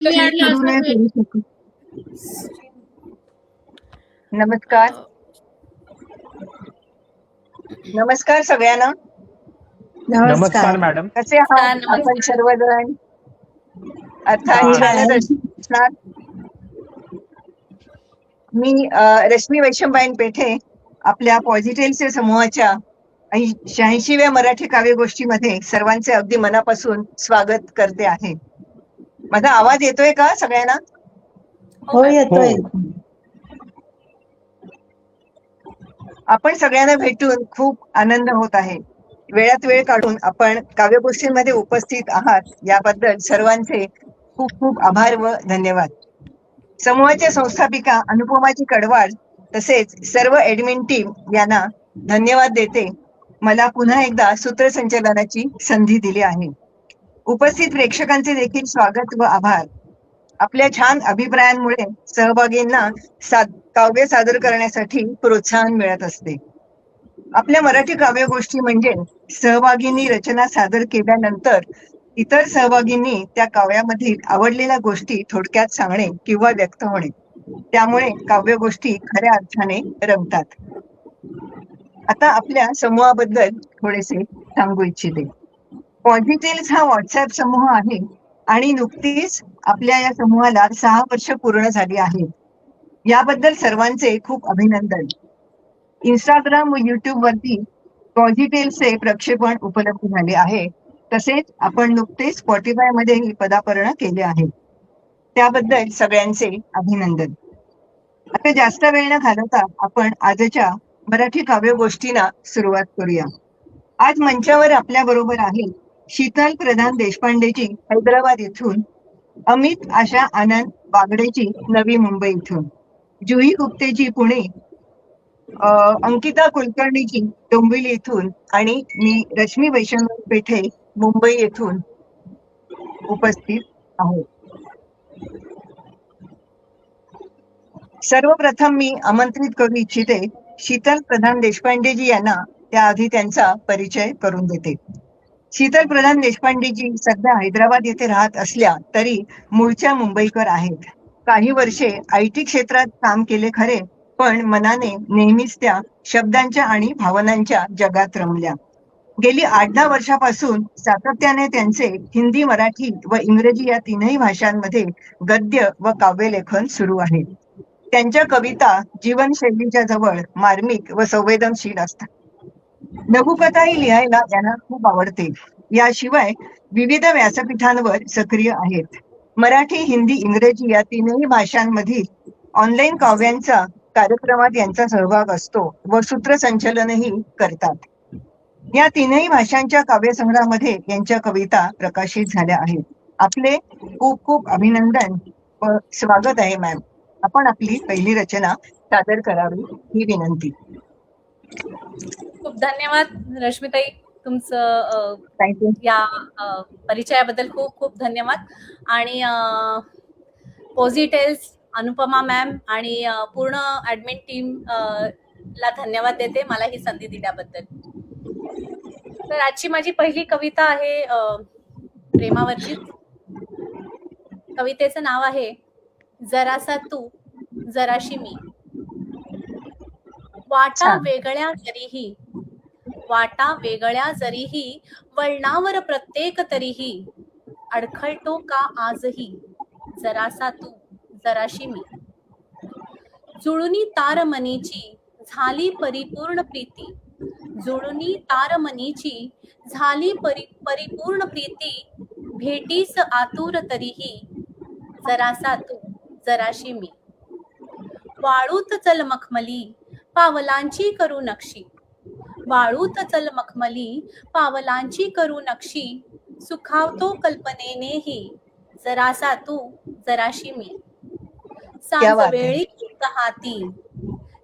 सुरू नाही करू शकत. नमस्कार नमस्कार सगळ्यांना. नमस्कार मॅडम. कसे आहात आपण सर्वजण? अर्थात छानच असणार. मी रश्मी वैशंपायन पेठे आपल्या पॉझिटिव्हच्या समूहाच्या 86व्या मराठी काव्यगोष्ठीमध्ये सर्वांचे अगदी मनापासून स्वागत करते आहे. माझा आवाज येतोय का सगळ्यांना? हो येतोय. आपण सगळ्यांना भेटून खूप आनंद होत आहे. वेळात वेळ काढून आपण काव्यगोष्ठींमध्ये उपस्थित आहात याबद्दल सर्वांचे खूप खूप आभार व धन्यवाद. समूहाच्या संस्थापिका अनुपमाजी कडवाड तसेच सर्व ऍडमिन टीम यांना धन्यवाद देते. मला पुन्हा एकदा सूत्रसंचालनाची संधी दिली आहे. उपस्थित प्रेक्षकांचे देखील स्वागत व आभार. आपल्या छान अभिप्रायांमुळे सहभागींना काव्य सादर करण्यासाठी प्रोत्साहन मिळत असते. आपल्या मराठी काव्यगोष्ठी म्हणजे सहभागींनी रचना सादर केल्यानंतर इतर सहभागींनी त्या काव्यामधील आवडलेल्या गोष्टी थोडक्यात सांगणे किंवा व्यक्त होणे. त्यामुळे काव्यगोष्ठी खऱ्या अर्थाने रंगतात. आता आपल्या समूहाबद्दल थोडेसे सांगू इच्छिते. पॉझिटिव्ह हा व्हॉट्सअप समूह आहे आणि नुकतीच आपल्या या समूहाला 6 वर्ष पूर्ण झाली आहेत. याबद्दल सर्वांचे खूप अभिनंदन. इंस्टाग्राम व युट्यूब वरती पॉझिटिव्हचे प्रक्षेपण उपलब्ध झाले आहे. तसेच आपण नुकतेच स्पॉटीफाय मध्येही पदार्पण केले आहे. त्याबद्दल सगळ्यांचे अभिनंदन. आता जास्त वेळ न घालवता आपण आजच्या मराठी काव्यगोष्टींना सुरुवात करूया. आज मंचावर आपल्या बरोबर आहे शीतल प्रधान देशपांडेजी हैदराबाद येथून, अमित आशा आनंद बागडेजी नवी मुंबई इथून, जुही गुप्तेजी पुणे, अंकिता कुलकर्णीजी डोंबिवली येथून आणि मी रश्मी वैशंपायन पेठे मुंबई येथून उपस्थित आहोत. सर्वप्रथम मी आमंत्रित करू इच्छिते शीतल प्रधान देशपांडेजी यांना. त्याआधी त्यांचा परिचय करून देते. शीतल प्रधान देशपांडेजी सध्या हैदराबाद येथे राहत असल्या तरी मूळच्या मुंबईकर आहेत. काही वर्षे IT क्षेत्रात काम केले खरे, पण मनाने नेहमीच त्या शब्दांच्या आणि भावनांच्या जगात रमल्या. गेली 8-10 वर्षापासून सातत्याने त्यांचे हिंदी, मराठी व इंग्रजी या तीनही भाषांमध्ये गद्य व काव्यलेखन सुरू आहे. त्यांच्या कविता जीवनशैलीच्या जवळ मार्मिक व संवेदनशील असतात. लघुकथाही लिहायला त्यांना खूप आवडते. याशिवाय विविध व्यासपीठांवर सक्रिय आहेत. मराठी, हिंदी, इंग्रजी या तीनही भाषांमधील ऑनलाईन काव्यांचा कार्यक्रमात यांचा सहभाग असतो व सूत्रसंचलनही करतात. या तीनही भाषांच्या काव्यसंग्रहामध्ये यांच्या कविता प्रकाशित झाल्या आहेत. आपले खूप खूप अभिनंदन व स्वागत आहे मॅम. आपण आपली पहिली रचना सादर करावी ही विनंती. खूप धन्यवाद रश्मिताई, तुमचं या परिचयाबद्दल खूप खूप धन्यवाद. आणि पॉझिटिव्ह अनुपमा मॅम आणि पूर्ण ऍडमिन टीम ला धन्यवाद देते मला ही संधी दिल्याबद्दल. तर आजची माझी पहिली कविता आहे प्रेमावरची. कवितेचं नाव आहे जरासा तू जराशी मी. वाटा वेगळ्या जरीही वळणावर प्रत्येक तरीही अडखळतो का आजही जरासा तू जराशी मी. जुळुनी तार मनीची झाली परिपूर्ण प्रीती, जुळुनी तार मनीची झाली परिपूर्ण प्रीती, भेटीस आतुर तरीही जरासा तू जराशी मी. वाळूत चल मखमली पावलांची करू नक्षी, वाळूत चल मखमली पावलांची करू नक्षी, सुखावतो कल्पनेनेही जरासा तू जराशी मी.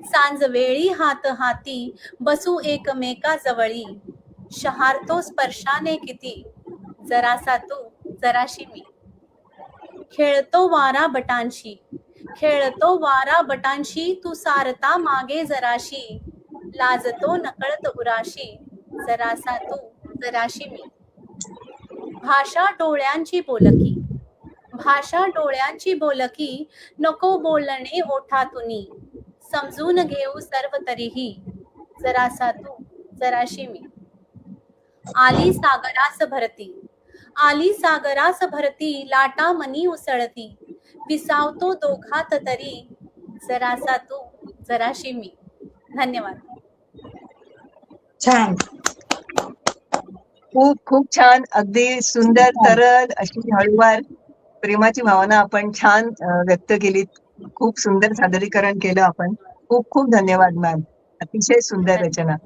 सांज वेळी हात हाती बसू एकमेका जवळी, शहारतो स्पर्शाने किती जरासा तू जराशी मी. खेळतो वारा बटांशी तू सारता मागे जराशी, लाजतो नकळत उराशी जरासा तू जराशी मी. भाषा डोळ्यांची बोलकी भाषा डोळ्यांची बोलकी, नको बोलणे ओठातुनी, समजून घेऊ सर्व तरीही, जरासा तू जराशी मी. आली सागरास भरती, आली सागरास भरती, लाटा मनी उसळती, विसावतो दोघात तरी, जरासा तू जराशी मी. धन्यवाद. छान. खूप खूप छान, अगदी सुंदर, तरल अशी हळूवार प्रेमाची भावना आपण छान व्यक्त केलीत. खूप सुंदर सादरीकरण केलं आपण. खूप खूप धन्यवाद मॅम. अतिशय सुंदर रचना.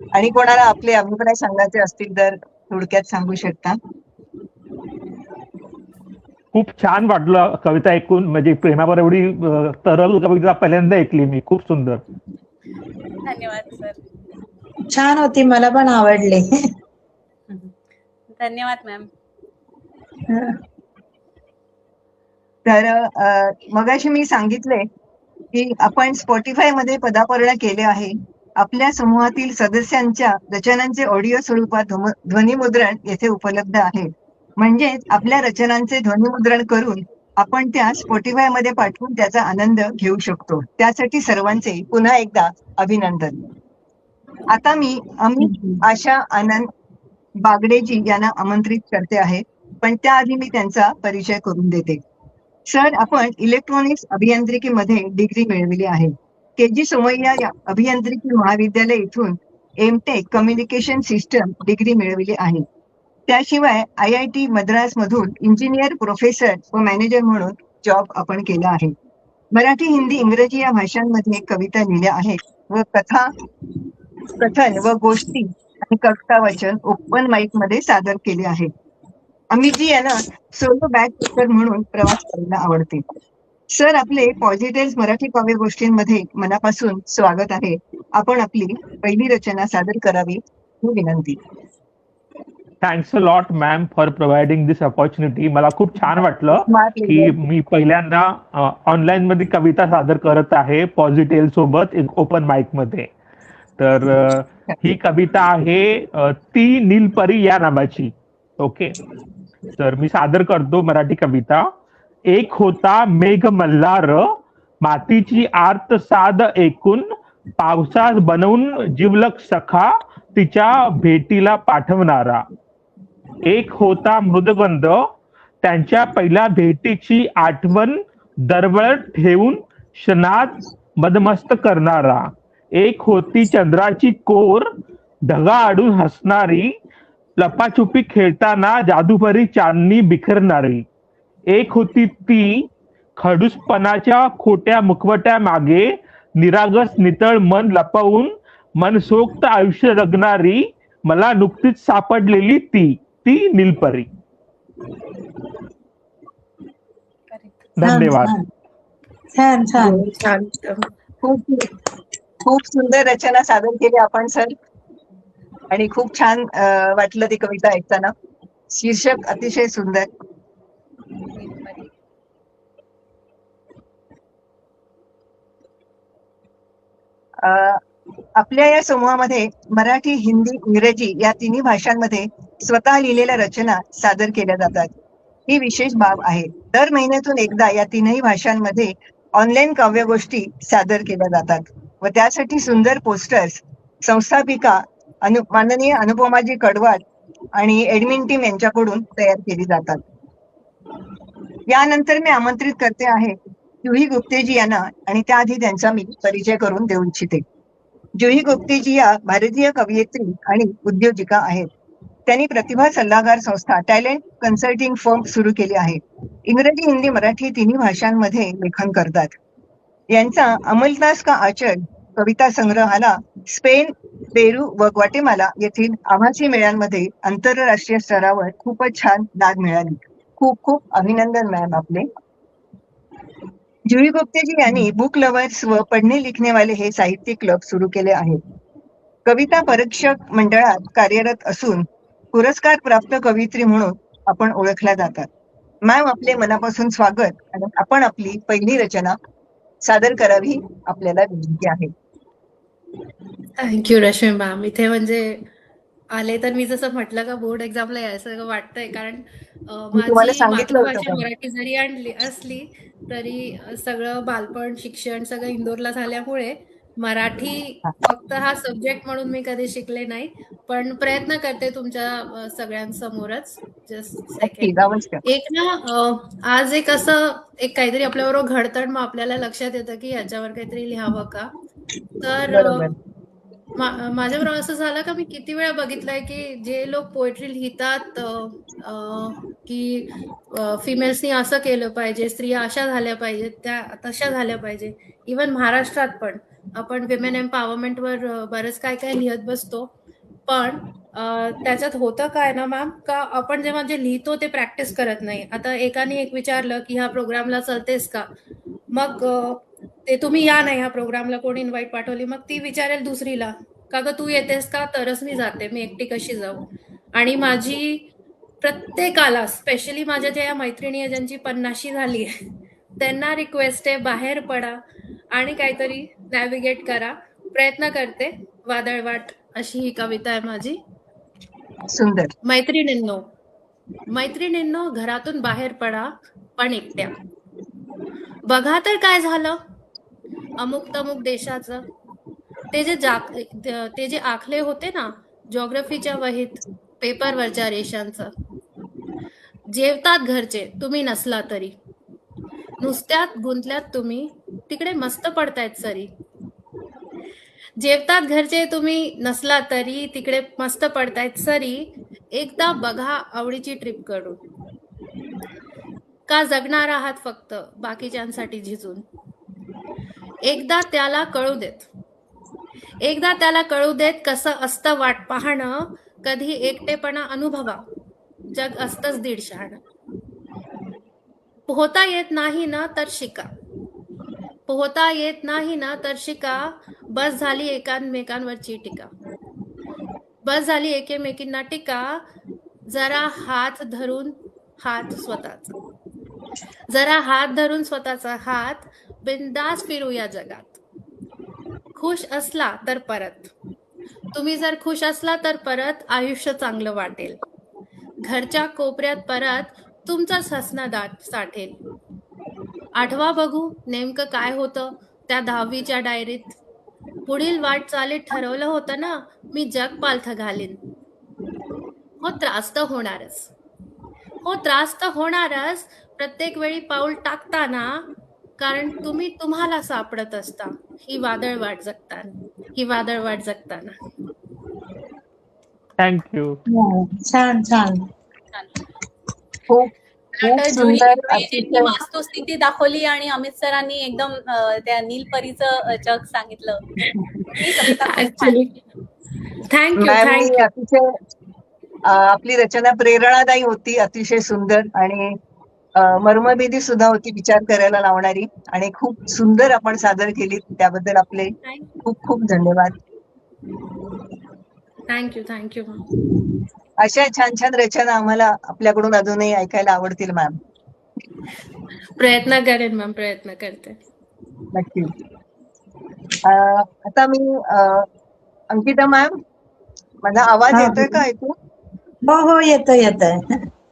आणि कोणाला आपले अभिप्राय सांगायचे असतील तर थोडक्यात सांगू शकता. खूप छान वाटलं कविता ऐकून. म्हणजे प्रेमावर एवढी तरल कविता पहिल्यांदा ऐकली मी. खूप सुंदर. धन्यवाद सर. छान होती, मला पण आवडले. धन्यवाद मॅम. तर मगाशी मी सांगितले की आपण स्पॉटीफाय मध्ये पदार्पण केले आहे. आपल्या समूहातील सदस्यांच्या रचनांचे ऑडिओ स्वरूपात ध्वनिमुद्रण येथे उपलब्ध आहे. म्हणजेच आपल्या रचनांचे ध्वनिमुद्रण करून आपण त्या स्पॉटीफाय मध्ये पाठवून त्याचा आनंद घेऊ शकतो. त्यासाठी सर्वांचे पुन्हा एकदा अभिनंदन. आता मी अमित आशा आनंद बागडेजी यांना आमंत्रित करते आहे, पण त्याआधी मी त्यांचा परिचय करून देते. सर, आपण इलेक्ट्रॉनिक्स अभियांत्रिकीमध्ये डिग्री मिळवली आहे. के.जी. सोमय्या या अभियांत्रिकी महाविद्यालय इथून एमटेक कम्युनिकेशन सिस्टम डिग्री मिळवली आहे. त्याशिवाय IIT मद्रास मधून इंजिनियर, प्रोफेसर व मॅनेजर म्हणून जॉब आपण केला आहे. मराठी, हिंदी, इंग्रजी या भाषांमध्ये कविता लिहिल्या आहेत व कथन व गोष्टी आणि कविता वाचन ओपन माईक मध्ये सादर केले आहे. अमितजी यांना सोलो बॅक पॅकर म्हणून प्रवास करायला आवडते. सर, आपले पॉझिटिव्ह मराठी काव्य गोष्टींमध्ये मनापासून स्वागत आहे. आपण आपली पहिली रचना सादर करावी ही विनंती. Thanks a lot ma'am for providing this opportunity. मला खूप छान वाटलं की मी पहिल्यांदा ऑनलाईन मध्ये कविता सादर करत आहे पॉझिटिव्ह सोबत ओपन माईक मध्ये. तर ही कविता आहे ती नीलपरी या नावाची. ओके, तर मी सादर करतो मराठी कविता. एक होता मेघ मल्हार, मातीची आर्त साद ऐकून पावसात बनवून जिवलक सखा तिच्या भेटीला पाठवणारा. एक होता मृदगंध, त्यांच्या पहिल्या भेटीची आठवण दरवळत ठेवून क्षणात मदमस्त करणारा. एक होती चंद्राची कोर, ढगा आडून हसणारी, लपाछुपी खेळताना जादूभरी चांदणी बिखरणारी. एक होती ती खडूसपणाच्या खोट्या मुखवट्या मागे निरागस नितळ मन लपवून मनसोक्त आयुष्य जगणारी, मला नुकतीच सापडलेली ती नीलपरी. धन्यवाद. छान छान छान. खूप खूप सुंदर रचना सादर केली आपण सर. आणि खूप छान वाटलं ती कविता ऐकताना. शीर्षक अतिशय सुंदर. आपल्या या समूहामध्ये मराठी, हिंदी, इंग्रजी या तिन्ही भाषांमध्ये स्वतः लिहिलेल्या रचना सादर केल्या जातात. ही विशेष बाब आहे. दर महिन्यातून एकदा या तीनही भाषांमध्ये ऑनलाईन काव्यगोष्ठी सादर केल्या जातात व त्यासाठी सुंदर पोस्टर्स संस्थापिका माननीय अनुपमाजी कडवाड आणि एडमिन टीम यांच्याकडून तयार केली जातात. यानंतर मी आमंत्रित करते आहे जुही गुप्तेजी यांना, आणि त्याआधी त्यांचा मी परिचय करून देऊ इच्छिते. जुही गुप्तेजी या भारतीय कवयित्री आणि उद्योजिका आहेत. त्यांनी प्रतिभा सल्लागार संस्था टॅलेंट कन्सल्टिंग फर्म सुरू केली आहे. इंग्रजी, हिंदी, मराठी तिन्ही भाषांमध्ये लेखन करतात. यांचा अमलतास का आचल कविता संग्रहाला स्पेन, पेरू व ग्वाटेमाला येथील आभासी मेळ्यांमध्ये आंतरराष्ट्रीय स्तरावर खूपच छान दाद मिळाली. खूप खूप अभिनंदन मॅम आपले. जुही गुप्तेजी यांनी बुक लवर्स व पढ़ने लिखने वाले हे साहित्य क्लब सुरू केले आहेत. कविता परीक्षक मंडळात कार्यरत असून पुरस्कार प्राप्त कवयित्री म्हणून आपण ओळखल्या जातात. मॅम, आपले मनापासून स्वागत आणि आपण आपली पहिली रचना सादर करावी आपल्याला विनंती आहे. Thank you Rashmi ma'am. इथे म्हणजे आले तर मी जसं म्हटलं का बोर्ड एक्झामला यायचं वाटतंय, कारण मी तुम्हाला माझी सांगितलं होतं मातृभाषा पण. मराठी जरी असली तरी सगळं बालपण, शिक्षण सगळं इंदोरला झाल्यामुळे मराठी फक्त हा सब्जेक्ट म्हणून मी कधी शिकले नाही. पण प्रयत्न करते तुमच्या सगळ्यांसमोरच. जस्ट नक्की सेकंड. अवश्य. एक ना आज एक असं एक काहीतरी आपल्याबरोबर घडतं आणि मग आपल्याला लक्षात येतं की याच्यावर काहीतरी लिहावं का? तर बरोबर. माझ्याबरोबर असं झालं का मी किती वेळा बघितलंय की जे लोक पोएट्री लिहितात की फिमेल्सनी असं केलं पाहिजे, स्त्रिया अशा झाल्या पाहिजेत, त्या तशा झाल्या पाहिजे. इवन महाराष्ट्रात पण आपण विमेन एम्पॉवरमेंटवर बरंच काय काय लिहत बसतो. पण त्याच्यात होतं काय ना मॅम, का आपण जेव्हा जे लिहितो ते प्रॅक्टिस करत नाही. आता एकाने एक विचारलं की ह्या प्रोग्रामला चलतेस का? मग ते तुम्ही या नाही ह्या प्रोग्रामला, कोणी इन्व्हाइट पाठवली, मग ती विचारेल दुसरीला, का ग तू येतेस का? तरच मी जाते, मी एकटी कशी जाऊ? आणि माझी प्रत्येकाला, स्पेशली माझ्या ज्या मैत्रिणी आहे ज्यांची 50शी झाली आहे, त्यांना रिक्वेस्ट आहे बाहेर पडा आणि काहीतरी नॅव्हिगेट करा. प्रयत्न करते. वादळवाट अशी ही कविता आहे माझी. सुंदर. मैत्रिणींनो, घरातून बाहेर पडा, पण एकट्या. बघा तर काय झालं अमुक तमुक देशाचं. ते जे आखले होते ना जॉग्रफीच्या वहीत, पेपरवरच्या रेषांचं. जेवतात घरचे तुम्ही नसला तरी, नुसत्यात गुंतल्यात तुम्ही, तिकडे मस्त पडतायत सरी. जेवतात घरचे तुम्ही नसला तरी, तिकडे मस्त पडतायत सरी. एकदा बघा आवडीची ट्रिप करून. का जगणार आहात फक्त बाकीच्यांसाठी झिजून? एकदा त्याला कळू देत कसं असतं वाट पाहणं. कधी एकटेपणा अनुभवा, जग असतंच 150. पोहता येत नाही ना तर शिका. बस झाली एकामेकांवरची टीका. बस झाली एकेमेकींना टीका. जरा हात धरून स्वतःचा हात, बिंदास फिरूया जगात. तुम्ही जर खुश असला तर परत आयुष्य चांगलं वाटेल. घरच्या कोपऱ्यात परत तुमचाच हसणं दाट साठेल. आठवा बघू नेमकं काय होतं त्या 10वीच्या डायरीत. पुढील वाटचालीत ठरवलं होतं ना, मी जग पालथं घालीन. हो त्रास तर होणारच प्रत्येक वेळी पाऊल टाकताना, कारण तुम्ही तुम्हाला सापडत असता ही वादळवाट जगताना. थँक्यू. छान छान. खूप खूप सुंदर. जुहीजींनी अतिशय वास्तुस्थिती दाखवली आणि अमित सरांनी एकदम त्या नीलपरीचं जग सांगितलं. ही कविता खूप छान. थँक्यू. मॅम, अतिशय आपली रचना प्रेरणादायी होती, अतिशय सुंदर आणि मर्मभेदी सुद्धा होती, विचार करायला लावणारी, आणि खूप सुंदर आपण सादर केली. त्याबद्दल आपले खूप खूप धन्यवाद. थँक्यू. अशा छान छान रचना आम्हाला आपल्याकडून अजूनही ऐकायला आवडतील मॅम. प्रयत्न करेन मॅम, प्रयत्न करते. नक्की. आता मी अंकिता मॅम, माझा आवाज येतोय का ऐकू? हो येतोय.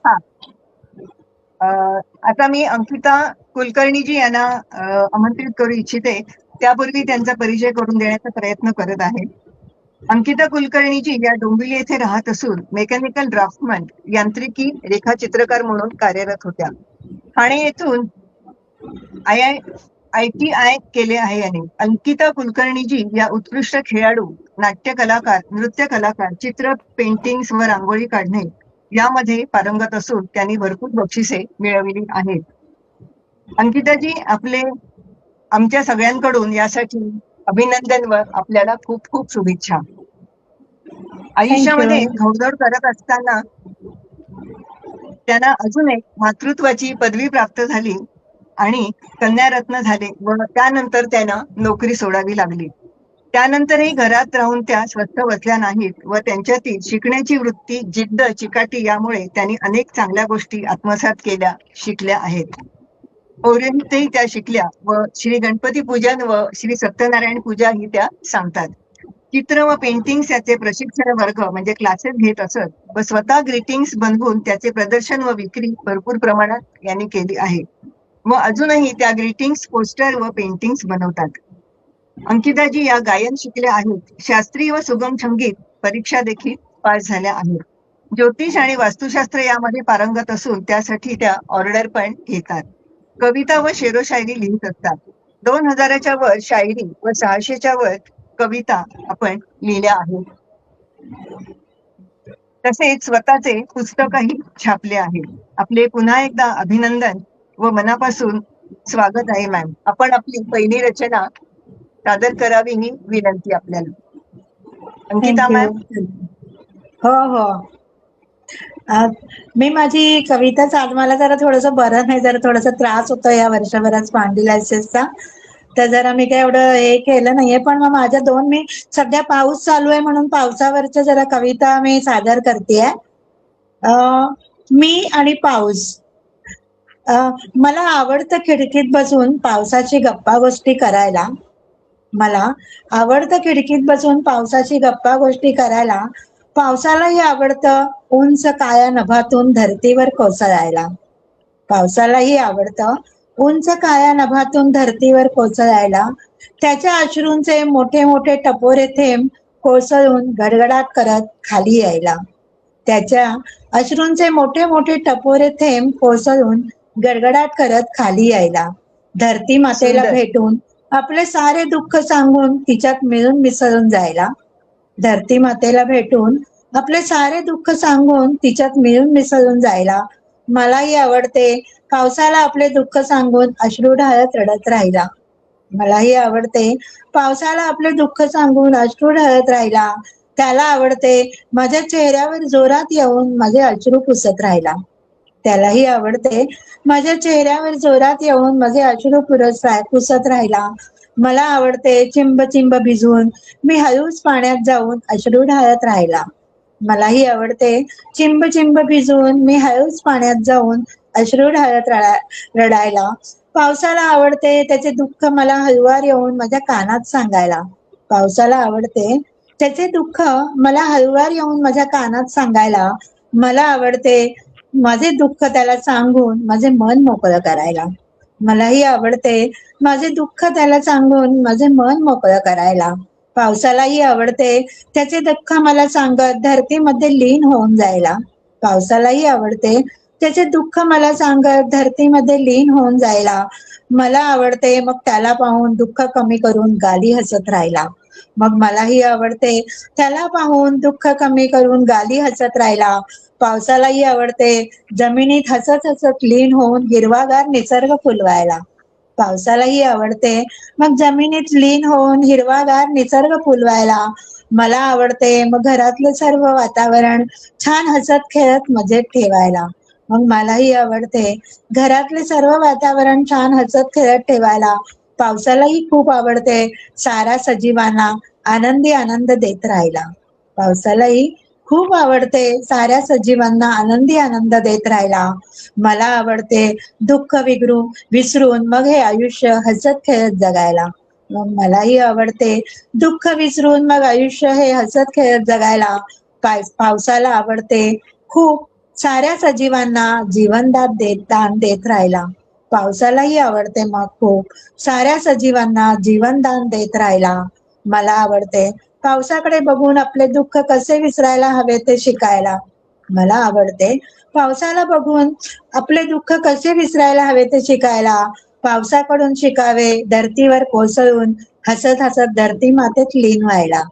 हा. आता मी अंकिता कुलकर्णीजी यांना आमंत्रित करू इच्छिते. त्यापूर्वी त्यांचा परिचय करून देण्याचा प्रयत्न करत आहे. अंकिता कुलकर्णीजी या डोंबिवली येथे राहत असून मेकॅनिकल ड्राफ्टमन, यांत्रिकी रेखाचित्रकार म्हणून कार्यरत होत्या. ठाणे येथून ITI केले आहे यांनी. अंकिता कुलकर्णीजी या उत्कृष्ट खेळाडू, नाट्य कलाकार, नृत्य कलाकार, चित्र, पेंटिंग्स व रांगोळी काढणे यामध्ये पारंगत असून त्यांनी भरपूर बक्षिसे मिळवली आहेत. अंकिताजी, आमच्या सगळ्यांकडून यासाठी अभिनंदन व आपल्याला खूप खूप शुभेच्छा. आयुष्यामध्ये घौडदौड करत असताना त्यांना अजून एक मातृत्वाची पदवी प्राप्त झाली आणि कन्यारत्न झाले व त्यानंतर त्यांना नोकरी सोडावी लागली. त्यानंतरही घरात राहून त्या स्वस्थ बसल्या नाहीत व त्यांच्यातील शिकण्याची वृत्ती, जिद्द, चिकाटी यामुळे त्यांनी अनेक चांगल्या गोष्टी आत्मसात केल्या, शिकल्या आहेत. पौराणिकही त्या शिकल्या व श्री गणपती पूजन व श्री सत्यनारायण पूजा ही त्या सांगतात. चित्र व पेंटिंग्स याचे प्रशिक्षण वर्ग म्हणजे क्लासेस घेत असत व स्वतः ग्रीटिंग्स बनवून त्याचे प्रदर्शन व विक्री भरपूर प्रमाणात यांनी केली आहे व अजूनही त्या ग्रीटिंग्स पोस्टर व पेंटिंग्स बनवतात. अंकिताजी या गायन शिकल्या आहेत. शास्त्रीय व सुगम संगीत परीक्षा देखील पास झाल्या आहेत. ज्योतिष आणि वास्तुशास्त्र यामध्ये पारंगत असून त्यासाठी त्या ऑर्डर पण घेतात. कविता व शेरोशायरी लिहित असतात. 2000च्या वर शायरी व 600च्या वर कविता आपण लिहिल्या आहेत. तसेच स्वतःचे पुस्तकही छापले आहे. आपले पुन्हा एकदा अभिनंदन व मनापासून स्वागत आहे मॅम. आपण आपली पहिली रचना सादर करावी ही विनंती आपल्याला. अंकिता थँक्यू. मॅम. हो हो. आज मी माझी कविताच, आज मला जरा थोडंसं बरं नाही, जरा थोडासा त्रास होतो या वर्षभरात स्पॉन्डिलायसिसचा, तर जरा मी काय एवढं हे केलं नाहीये. पण मग माझ्या मी सध्या पाऊस चालू आहे म्हणून पावसावरच्या जरा कविता मी सादर करतेय. मी आणि पाऊस. मला आवडतं खिडकीत बसून पावसाची गप्पा गोष्टी करायला. मला आवडतं खिडकीत बसून पावसाची गप्पा गोष्टी करायला. पावसालाही आवडतं उंच काया नभातून धरतीवर कोसळायला. पावसालाही आवडतं उंच काया नभातून धरतीवर कोसळायला. त्याच्या अश्रूंचे मोठे मोठे टपोरे थेंब कोसळून गडगडाट करत खाली यायला. त्याच्या अश्रूंचे मोठे मोठे टपोरे थेंब कोसळून गडगडाट करत खाली यायला. धरती मातेला सुंदर. भेटून आपले सारे दुःख सांगून तिच्यात मिळून मिसळून जायला. धरती मातेला भेटून आपले सारे दुःख सांगून तिच्यात मिळून मिसळून जायला. मलाही आवडते पावसाला आपले दुःख सांगून अश्रू ढाळत रडत राहिला. मलाही आवडते पावसाला आपले दुःख सांगून अश्रू ढाळत राहिला. त्याला आवडते माझ्या चेहऱ्यावर जोरात येऊन माझे अश्रू पुसत राहिला. त्यालाही आवडते माझ्या चेहऱ्यावर जोरात येऊन माझे अश्रू पुसत राहिला. मला आवडते चिंब चिंब भिजून मी हळूच पाण्यात जाऊन अश्रू ढाळत राहिला. मलाही आवडते चिंब चिंब भिजून मी हळूच पाण्यात जाऊन अश्रू ढाळत रडायला. पावसाला आवडते त्याचे दुःख मला हळुवार येऊन माझ्या कानात सांगायला. पावसाला आवडते त्याचे दुःख मला हळुवार येऊन माझ्या कानात सांगायला. मला आवडते माझे दुःख त्याला सांगून माझे मन मोकळं करायला. मलाही आवडते माझे दुःख त्याला सांगून माझे मन मोकळं करायला. पावसालाही आवडते त्याचे दुःख मला सांगत धरतीमध्ये लीन होऊन जायला. पावसालाही आवडते त्याचे दुःख मला सांगत धरतीमध्ये लीन होऊन जायला. मला आवडते मग त्याला पाहून दुःख कमी करून गाली हसत राहिला. मग मलाही आवडते त्याला पाहून दुःख कमी करून गाली हसत राहिला. पावसालाही आवडते जमिनीत हसत हसत लीन होऊन हिरवागार निसर्ग फुलवायला. पावसालाही आवडते मग जमिनीत लीन होऊन हिरवागार निसर्ग फुलवायला. मला आवडते मग घरातलं सर्व वातावरण छान हसत खेळत मजेत ठेवायला. मग मलाही आवडते घरातले सर्व वातावरण छान हसत खेळत ठेवायला. पावसालाही खूप आवडते साऱ्या सजीवांना आनंदी आनंद देत राहिला. पावसालाही खूप आवडते साऱ्या सजीवांना आनंदी आनंद देत राहिला. मला आवडते दुःख विसरून मग हे आयुष्य हसत खेळत जगायला. मग मलाही आवडते दुःख विसरून मग आयुष्य हे हसत खेळत जगायला. पावसाला आवडते खूप साऱ्या सजीवांना दान देत राहिला. पावसालाही आवडते मग खूप साऱ्या सजीवांना जीवनदान देत राहिला. मला आवडते पावसाकडे बघून आपले दुःख कसे विसरायला हवे ते शिकायला. मला आवडते पावसाला बघून आपले दुःख कसे विसरायला हवे ते शिकायला. पावसाकडून शिकावे धरतीवर कोसळून हसत हसत धरती मातेत लीन व्हायला.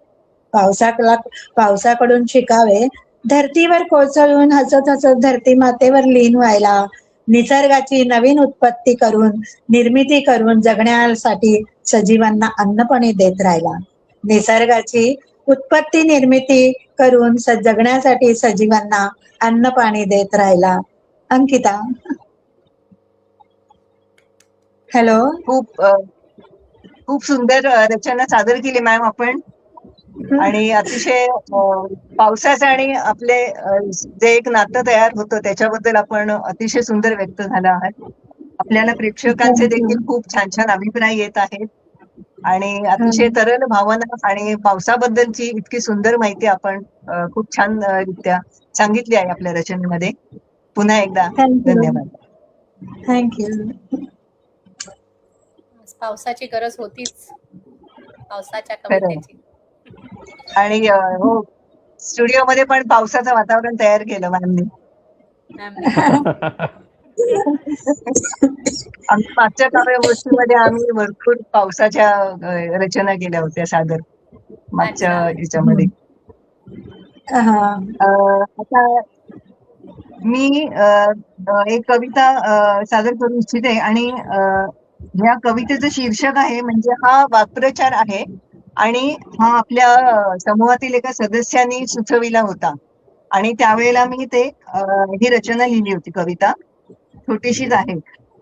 पावसाकडून शिकावे धरतीवर कोसळून हसत हसत धरती मातेवर लीन व्हायला. निसर्गाची नवीन उत्पत्ती करून निर्मिती करून जगण्यासाठी सजीवांना अन्नपाणी देत राहिला. निसर्गाची उत्पत्ती निर्मिती करून जगण्यासाठी सजीवांना अन्न पाणी देत राहिला. अंकिता. हॅलो. खूप सुंदर रचना सादर केली मॅम आपण. आणि अतिशय पावसाचं आणि आपले जे एक नातं तयार होतं त्याच्याबद्दल आपण अतिशय सुंदर व्यक्त झाला आहात. आपल्याला प्रेक्षकांचे देखील खूप छान छान अभिप्राय येत आहेत. आणि अतिशय तरल भावना आणि पावसाबद्दलची इतकी सुंदर माहिती आपण खूप छान रित्या सांगितली आहे आपल्या रचनेमध्ये. पुन्हा एकदा थँक्यू. धन्यवाद. थँक्यू. पावसाची गरज होतीच, पावसाच्या खरं कवितेची. आणि हो, स्टुडिओमध्ये पण पावसाचं वातावरण तयार केलं मॅमनी. मॅमने आम्ही मागच्या काव्य गोष्टीमध्ये आम्ही भरपूर पावसाच्या रचना केल्या होत्या सादर मागच्या अच्छा. ह्याच्यामध्ये. हा. आता मी एक कविता सादर करू इच्छिते आणि ह्या कवितेचं शीर्षक आहे म्हणजे हा वाक्प्रचार आहे आणि हा आपल्या समूहातील एका सदस्याने सुचविला होता आणि त्यावेळेला मी ते ही रचना लिहिली होती. कविता छोटीशीच आहे.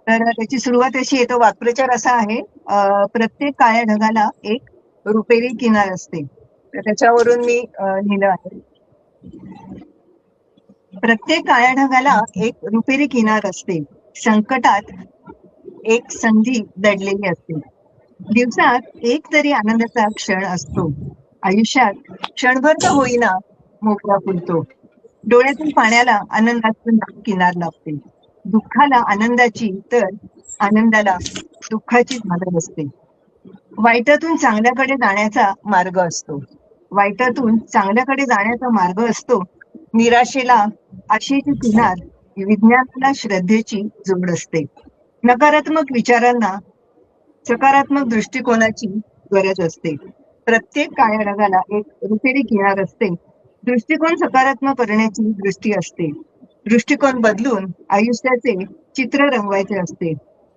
तर त्याची सुरुवात अशी आहे, तो वाक्प्रचार असा आहे, प्रत्येक काळ्या ढगाला एक रुपेरी किनार असते. तर त्याच्यावरून मी लिहिलं आहे. प्रत्येक काळ्या ढगाला एक रुपेरी किनार असते. संकटात एक संधी दडलेली असते. दिवसात एक तरी आनंदाचा क्षण असतो. आयुष्यात क्षणभर का होईना मोकळा फुलतो. डोळ्यातून पाण्याला आनंदातून किनार लागते. दुःखाला आनंदाची तर आनंदाला दुःखाची मदत असते. वाईटातून चांगल्याकडे जाण्याचा मार्ग असतो. वाईटातून चांगल्याकडे जाण्याचा मार्ग असतो. निराशेला आशेची किनार, विज्ञानाला श्रद्धेची जोड असते. नकारात्मक विचारांना सकारात्मक दृष्टिकोनाची गरज असते. प्रत्येक काळ्या ढगाला एक रुपेरी किनार असते. दृष्टिकोन सकारात्मक करण्याची दृष्टी असते. दृष्टिकोन बदलून आयुष्याचे चित्र रंगवायचे असते.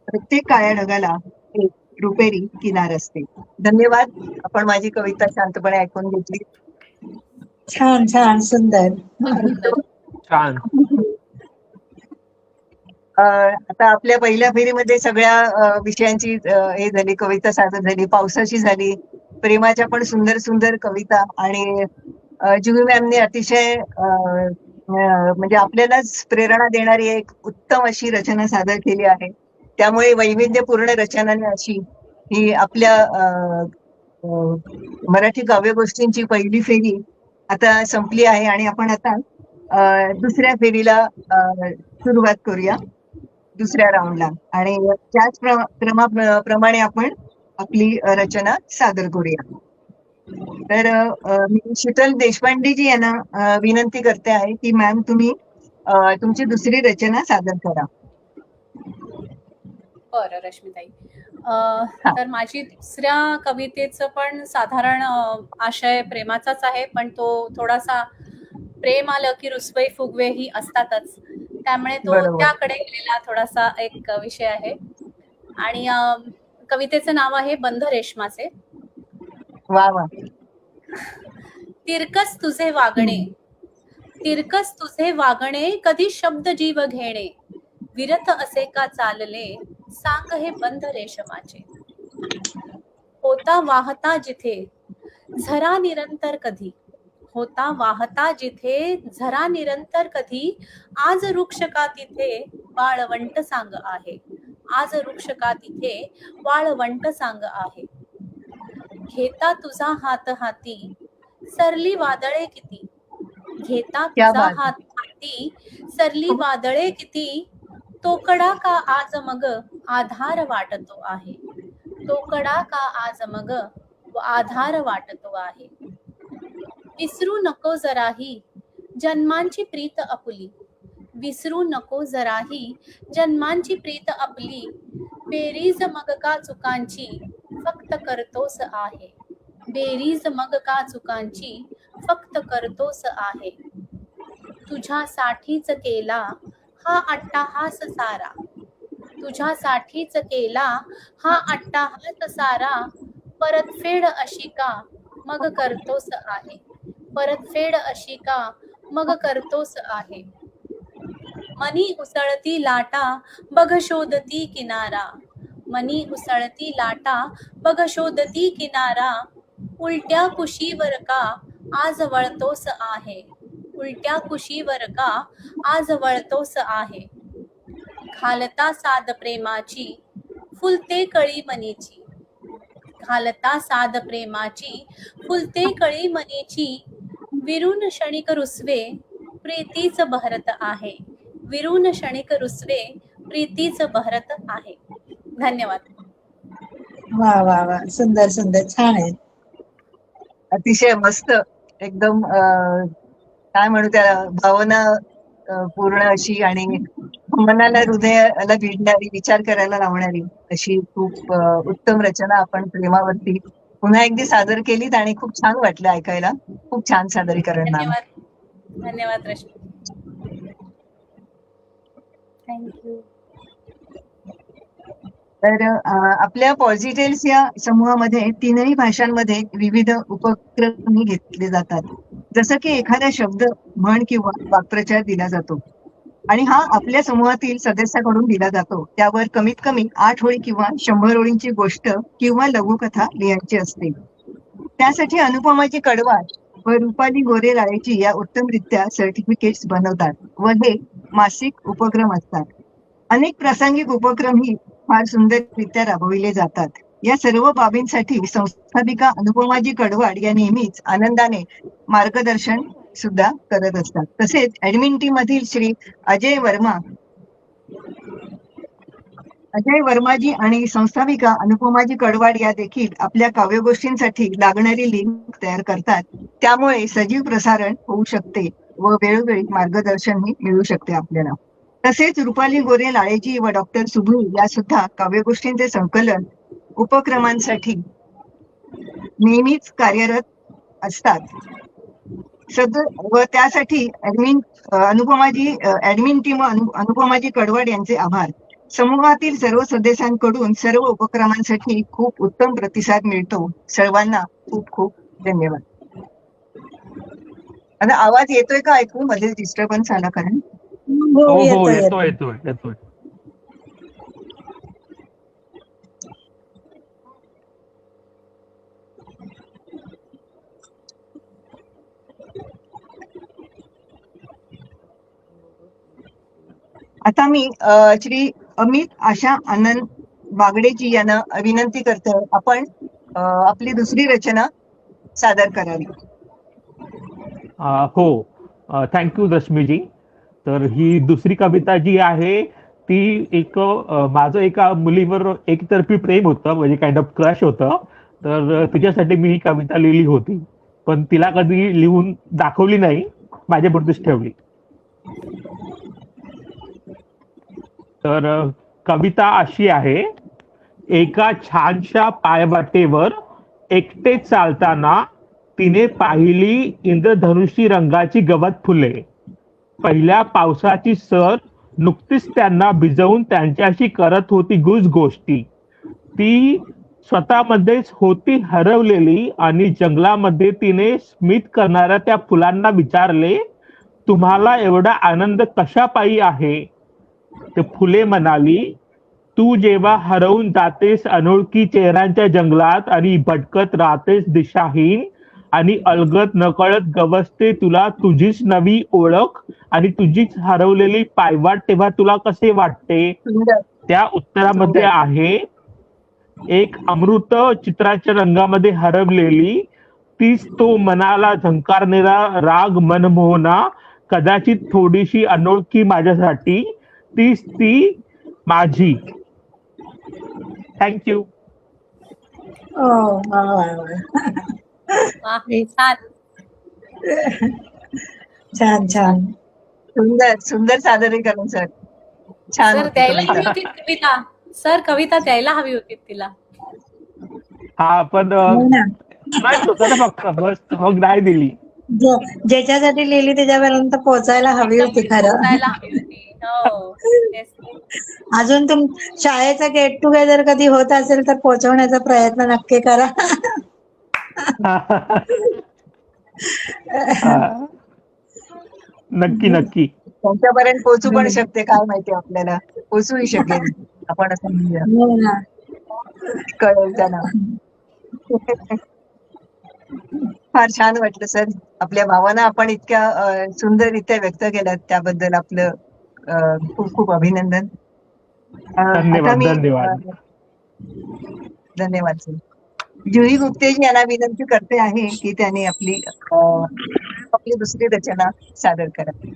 प्रत्येक काळ्या ढगाला एक रुपेरी किनार असते. धन्यवाद. आपण माझी कविता शांतपणे ऐकून घेतली. छान छान सुंदर. सुंदर. छान. आता आपल्या पहिल्या फेरीमध्ये सगळ्या विषयांची हे झाली, कविता सादर झाली, पावसाची झाली, प्रेमाच्या पण सुंदर सुंदर कविता आणि जुही मॅमने अतिशय म्हणजे आपल्यालाच प्रेरणा देणारी एक उत्तम अशी रचना सादर केली आहे. त्यामुळे वैविध्यपूर्ण रचनाने अशी ही आपल्या मराठी काव्यगोष्ठींची पहिली फेरी आता संपली आहे आणि आपण आता दुसऱ्या फेरीला सुरुवात करूया, दुसऱ्या राऊंडला. आणि त्याच क्रमाप्रमाणे आपण आपली रचना सादर करूया. तर मी शीतल देशपांडेजी यांना विनंती करते आहे की मॅम तुम्ही तुमची दुसरी रचना सादर करा. बरं रश्मिताई. तर माझी दुसऱ्या कवितेचं पण साधारण आशय प्रेमाचाच आहे, पण तो थोडासा प्रेम आलं की रुसवे फुगवे ही असतातच, त्यामुळे तो बरोबर. त्याकडे गेलेला थोडासा एक विषय आहे. आणि कवितेचं नाव आहे बंध रेशमाचे. वा वा. तिरकस तुझे वागणे, तिरकस तुझे वागणे, कधी शब्द जीव घेणे, विरत असे का चालले, सांग हे बंध रेशमाचे. होता वाहता जिथे झरा निरंतर कधी, होता वाहता जिथे झरा निरंतर कधी, आज वृक्ष का तिथे वाळवंट सांग आहे, आज वृक्ष का तिथे वाळवंट सांग आहे. घेता तुझा हात हाती सरली वादळे किती, घेता क्या तुझा बात. हात हाती सरली वादळे किती, तोकडा का आज मग आधार वाटतो आहे, तोकडा का आज मग आधार वाटतो आहे. विसरू नको जराही जन्मांची प्रीत आपुली, विसरू नको जराही जन्मांची प्रीत आपली, बेरीज मग का चुकांची फक्त करतोस आहे, बेरीज मग का चुकांची फक्त करतोस आहे. तुझ्यासाठीच केला हा अट्टाहास सारा, तुझ्यासाठीच केला हा अट्टाहास सारा, परतफेड अशी का मग करतोस आहे, परतफेड अशी का मग करतोस आहे. मनी उसळती लाटा बघ शोधती किनारा, मनी उसळती लाटा बघ शोधती किनारा, उलट्या कुशीवर का आज वळतोस आहे, उलट्या कुशीवर का आज वळतोस आहे. घालता साद प्रेमाची फुलते कळी मनीची, घालता साद प्रेमाची, फुलते कळी मनीची, विरून क्षणिक रुसवे प्रीतीच बहरत आहे, विरून क्षणिक रुसवे प्रीतीच बहरत आहे. धन्यवाद. वा वा वा, सुंदर सुंदर, छान आहे. अतिशय मस्त, एकदम काय म्हणू त्याला, भावना पूर्ण अशी आणि मनाला हृदयाला भिडणारी, विचार करायला लावणारी अशी खूप उत्तम रचना आपण प्रेमावरती पुन्हा एकदा सादर केलीत आणि खूप छान वाटलं ऐकायला. खूप छान सादरीकरण मॅम. धन्यवाद. धन्यवाद रश्मी. थँक्यू. तर आपल्या पॉझिटेल्स या समूहामध्ये 3ही भाषांमध्ये विविध उपक्रमही घेतले जातात. जसं की एखादा शब्द, म्हण किंवा वाक्प्रचार दिला जातो आणि हा आपल्या समूहातील सदस्याकडून दिला जातो. त्यावर कमीत कमी 8 ओळी किंवा 100 ओळींची गोष्ट किंवा लघुकथा लिहायची असते. त्यासाठी अनुपमाची कडवाड व रुपाली गोरे लाळेची या उत्तमरित्या सर्टिफिकेट्स बनवतात व हे मासिक उपक्रम असतात. अनेक प्रासंगिक उपक्रम ही फार सुंदररित्या राबविले जातात. या सर्व बाबींसाठी संस्थापिका अनुपमाजी कडवाड या नेहमीच आनंदाने मार्गदर्शन सुद्धा करत असतात. तसेच ऍडमिन टीम मधील श्री अजय वर्माजी आणि संस्थापिका अनुपमाजी कडवाड या देखील आपल्या काव्यगोष्ठींसाठी लागणारी लिंक तयार करतात. त्यामुळे सजीव प्रसारण होऊ शकते व वेळोवेळी मार्गदर्शनही मिळू शकते आपल्याला. तसेच रुपाली गोरे लाळेजी व डॉक्टर सुभू या सुद्धा काव्यगोष्ठींचे संकलन उपक्रमांसाठी नेहमीच कार्यरत असतात. व त्यासाठी ऍडमिन टीम अनुपमाजी कडवाड यांचे आभार. समूहातील सर्व सदस्यांकडून सर्व उपक्रमांसाठी खूप उत्तम प्रतिसाद मिळतो. सर्वांना खूप खूप धन्यवाद. आता आवाज येतोय का ऐकू? मध्ये डिस्टर्बन्स आला कारण. हो, हो येतोय येतोय येतोय. येतोय येतोय. आता मी श्री अमित आशा आनंद बागडेजी यांना विनंती करते, आपण आपली दुसरी रचना सादर करावी. हो, थँक्यू रश्मीजी. तर ही दुसरी कविता जी आहे ती माझं एका मुलीवर एकतर्फी प्रेम होतं, म्हणजे काइंड ऑफ क्रश होतं. तर तिच्यासाठी मी ही कविता लिहिली होती, पण तिला कधी लिहून दाखवली नाही, माझ्यापुरतीच ठेवली. तर कविता अशी आहे. एका छानशा पायवाटेवर एकटे चालताना तिने पाहिली इंद्रधनुषी रंगाची गवत फुले. पहिल्या पावसाची सर नुकतीच त्यांना भिजवून त्यांच्याशी करत होती गोष्टी. ती स्वतःमध्येच होती हरवलेली आणि जंगलामध्ये तिने स्मित करणाऱ्या त्या फुलांना विचारले, तुम्हाला एवढा आनंद कशापायी आहे? ते फुले म्हणाली, तू जेव्हा हरवून जातेस अनोळखी चेहऱ्यांच्या जंगलात आणि भटकत राहतेस दिशाहीन आणि अलगद नकळत गवसते तुला तुझीच नवी ओळख आणि तुझीच हरवलेली पायवाट, तेव्हा तुला कसे वाटते? त्या उत्तरामध्ये आहे, एक अमृत चित्राच्या रंगामध्ये हरवलेली, तीच तो मनाला झंकारणारा राग मनमोहना, कदाचित थोडीशी अनोळखी माझ्यासाठी, तीच ती माझी. थँक्यू. वा वा वा. छान. छान छान. सुंदर सुंदर सादरीकरण सर. छान सर होती द्यायला कविता. हवी होती कविता. सर कविता द्यायला हवी होती तिला. हा पण हो ना. नाही होतं ना, फक्त बस मग नाही दिली. ज्याच्यासाठी लिहिली त्याच्यापर्यंत पोहोचायला हवी होती खरं. पोहोचायला हवी होती. हो. तेच. अजून शाळेचा गेट टुगेदर कधी होत असेल तर पोहोचवण्याचा प्रयत्न नक्की करा. नक्की नक्की. त्यांच्यापर्यंत पोहोचू पण शकते, काय माहिती आपल्याला, पोहोचूही शकेल आपण असं म्हणूया. हो ना. कळेल त्यांना. फार छान वाटलं सर. आपल्या भावना आपण इतक्या सुंदररित्या व्यक्त केल्यात, त्याबद्दल आपलं खूप खूप अभिनंदन. आता धन्यवाद मी धन्यवाद. धन्यवाद सर. जुही गुप्तेजी यांना विनंती करते आहे की त्यांनी आपली दुसरी रचना सादर करावी.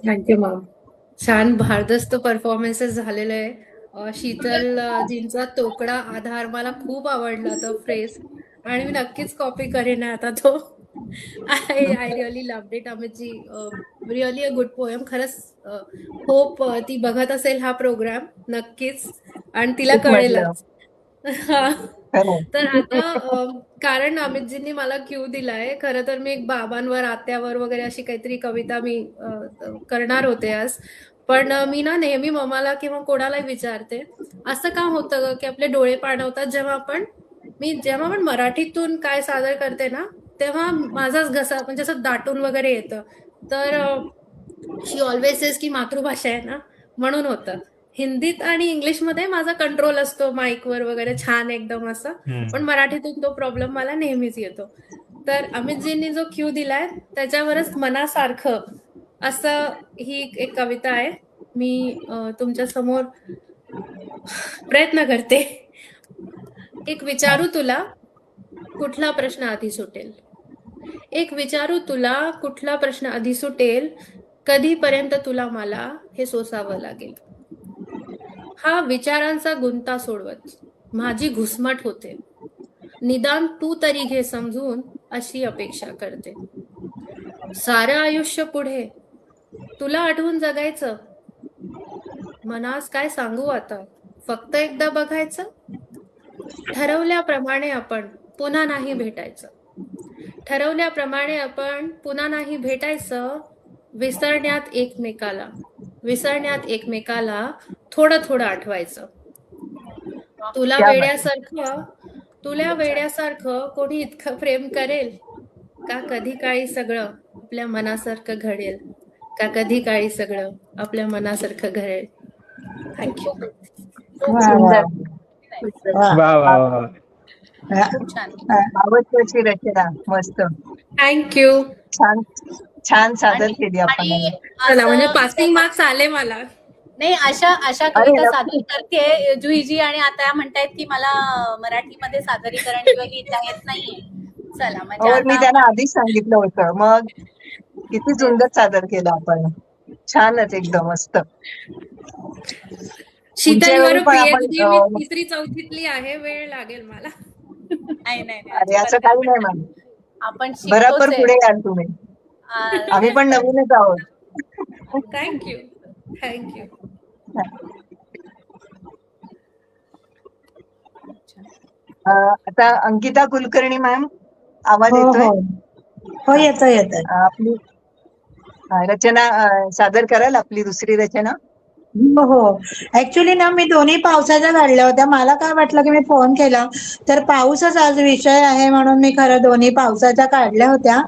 Thank you ma'am. छान भारदस्त परफॉर्मन्सेस झालेले आहे. शीतल जींचा तोकडा आधार मला खूप आवडला तो फ्रेज आणि मी नक्कीच कॉपी करेन आता तो. I really loved it अमितजी. Really a good poem. खरंच होप ती बघत असेल हा प्रोग्राम नक्कीच आणि तिला तेच म्हटलं. कळेलच. हा. खरं. तर आता कारण अमितजींनी मला क्यू दिलाय. खरं तर मी एक बाबांवर आत्यावर वगैरे अशी काहीतरी कविता मी करणार होते आज. पण मी ना नेहमी मम्माला किंवा कोणालाही विचारते असं का होतं ग की आपले डोळे पाणवतात जेव्हा आपण मराठीतून काय सादर करते ना तेव्हा माझाच घसा म्हणजे असं दाटून वगैरे येतं. तर शी ऑलवेज सेज की मातृभाषा आहे ना म्हणून होतं. हिंदीत आणि इंग्लिशमध्ये माझा कंट्रोल असतो माईकवर वगैरे छान एकदम असं. पण मराठीतून तो प्रॉब्लेम मला नेहमीच येतो. तर अमितजींनी जो क्यू दिलाय त्याच्यावरच मनासारखं असं ही एक कविता आहे. मी तुमच्या समोर प्रयत्न करते. एक विचारू तुला कुठला प्रश्न आधी सुटेल. एक विचारू तुला कुठला प्रश्न आधी सुटेल. कधीपर्यंत तुला मला हे सोसावं लागेल. हा विचारांचा गुंता सोडवत माझी घुसमट होते. निदान तू तरी घे समजून अशी अपेक्षा करते. सारं आयुष्य पुढे तुला आठवून जगायचं. मनास काय सांगू आता फक्त एकदा बघायचं. ठरवल्याप्रमाणे आपण पुन्हा नाही भेटायचं. ठरवल्याप्रमाणे आपण पुन्हा नाही भेटायचं. विसरण्यात एकमेकाला थोडं थोडं आठवायचं. तुला वेड्यासारखं कोणी इतकं प्रेम करेल का कधी काळी सगळं आपल्या मनासारखं घडेल. का कधी काळी सगळं आपल्या मनासारखं घडेल. थँक्यू. वा, सुंदर. वा. वा वा वा. खूप छान. आवडते अशी रचना. मस्त. थँक्यू. छान छान सादर केली आपण. आणि चला म्हणजे असं पासिंग मार्क्स आले मला. नाही अशा अरे कविता नक्की. सादर करते जुईजी आणि आता म्हणतायत की मला मराठीमध्ये सादरीकरण किंवा लिहिता येत नाहीये. चला म्हणजे हो मी आता त्यांना आधीच सांगितलं होतं. मग किती सुंदर सादर केलं आपण. छानच एकदम मस्त. शीतल पुढच्या वेळी बरोबर पण आपण पीएचडी मी तिसरी चौथीतली आहे. वेळ लागेल मला. नाही अरे असं अजिबात काही नाही. नाही मॅम. आपण बरोबर शिकतोच पुढे आहे. याल तुम्ही. आम्ही पण नवीनच आहोत. थँक्यू. आता अंकिता कुलकर्णी मॅम आवाज हो येतोय. हो येतोय. आपली रचना सादर कराल आपली दुसरी रचना. हो ऍक्च्युली ना मी दोन्ही पावसाच्या काढल्या होत्या. मला काय वाटलं की मी फोन केला तर पाऊसच आज विषय आहे म्हणून मी खरं दोन्ही पावसाच्या काढल्या होत्या.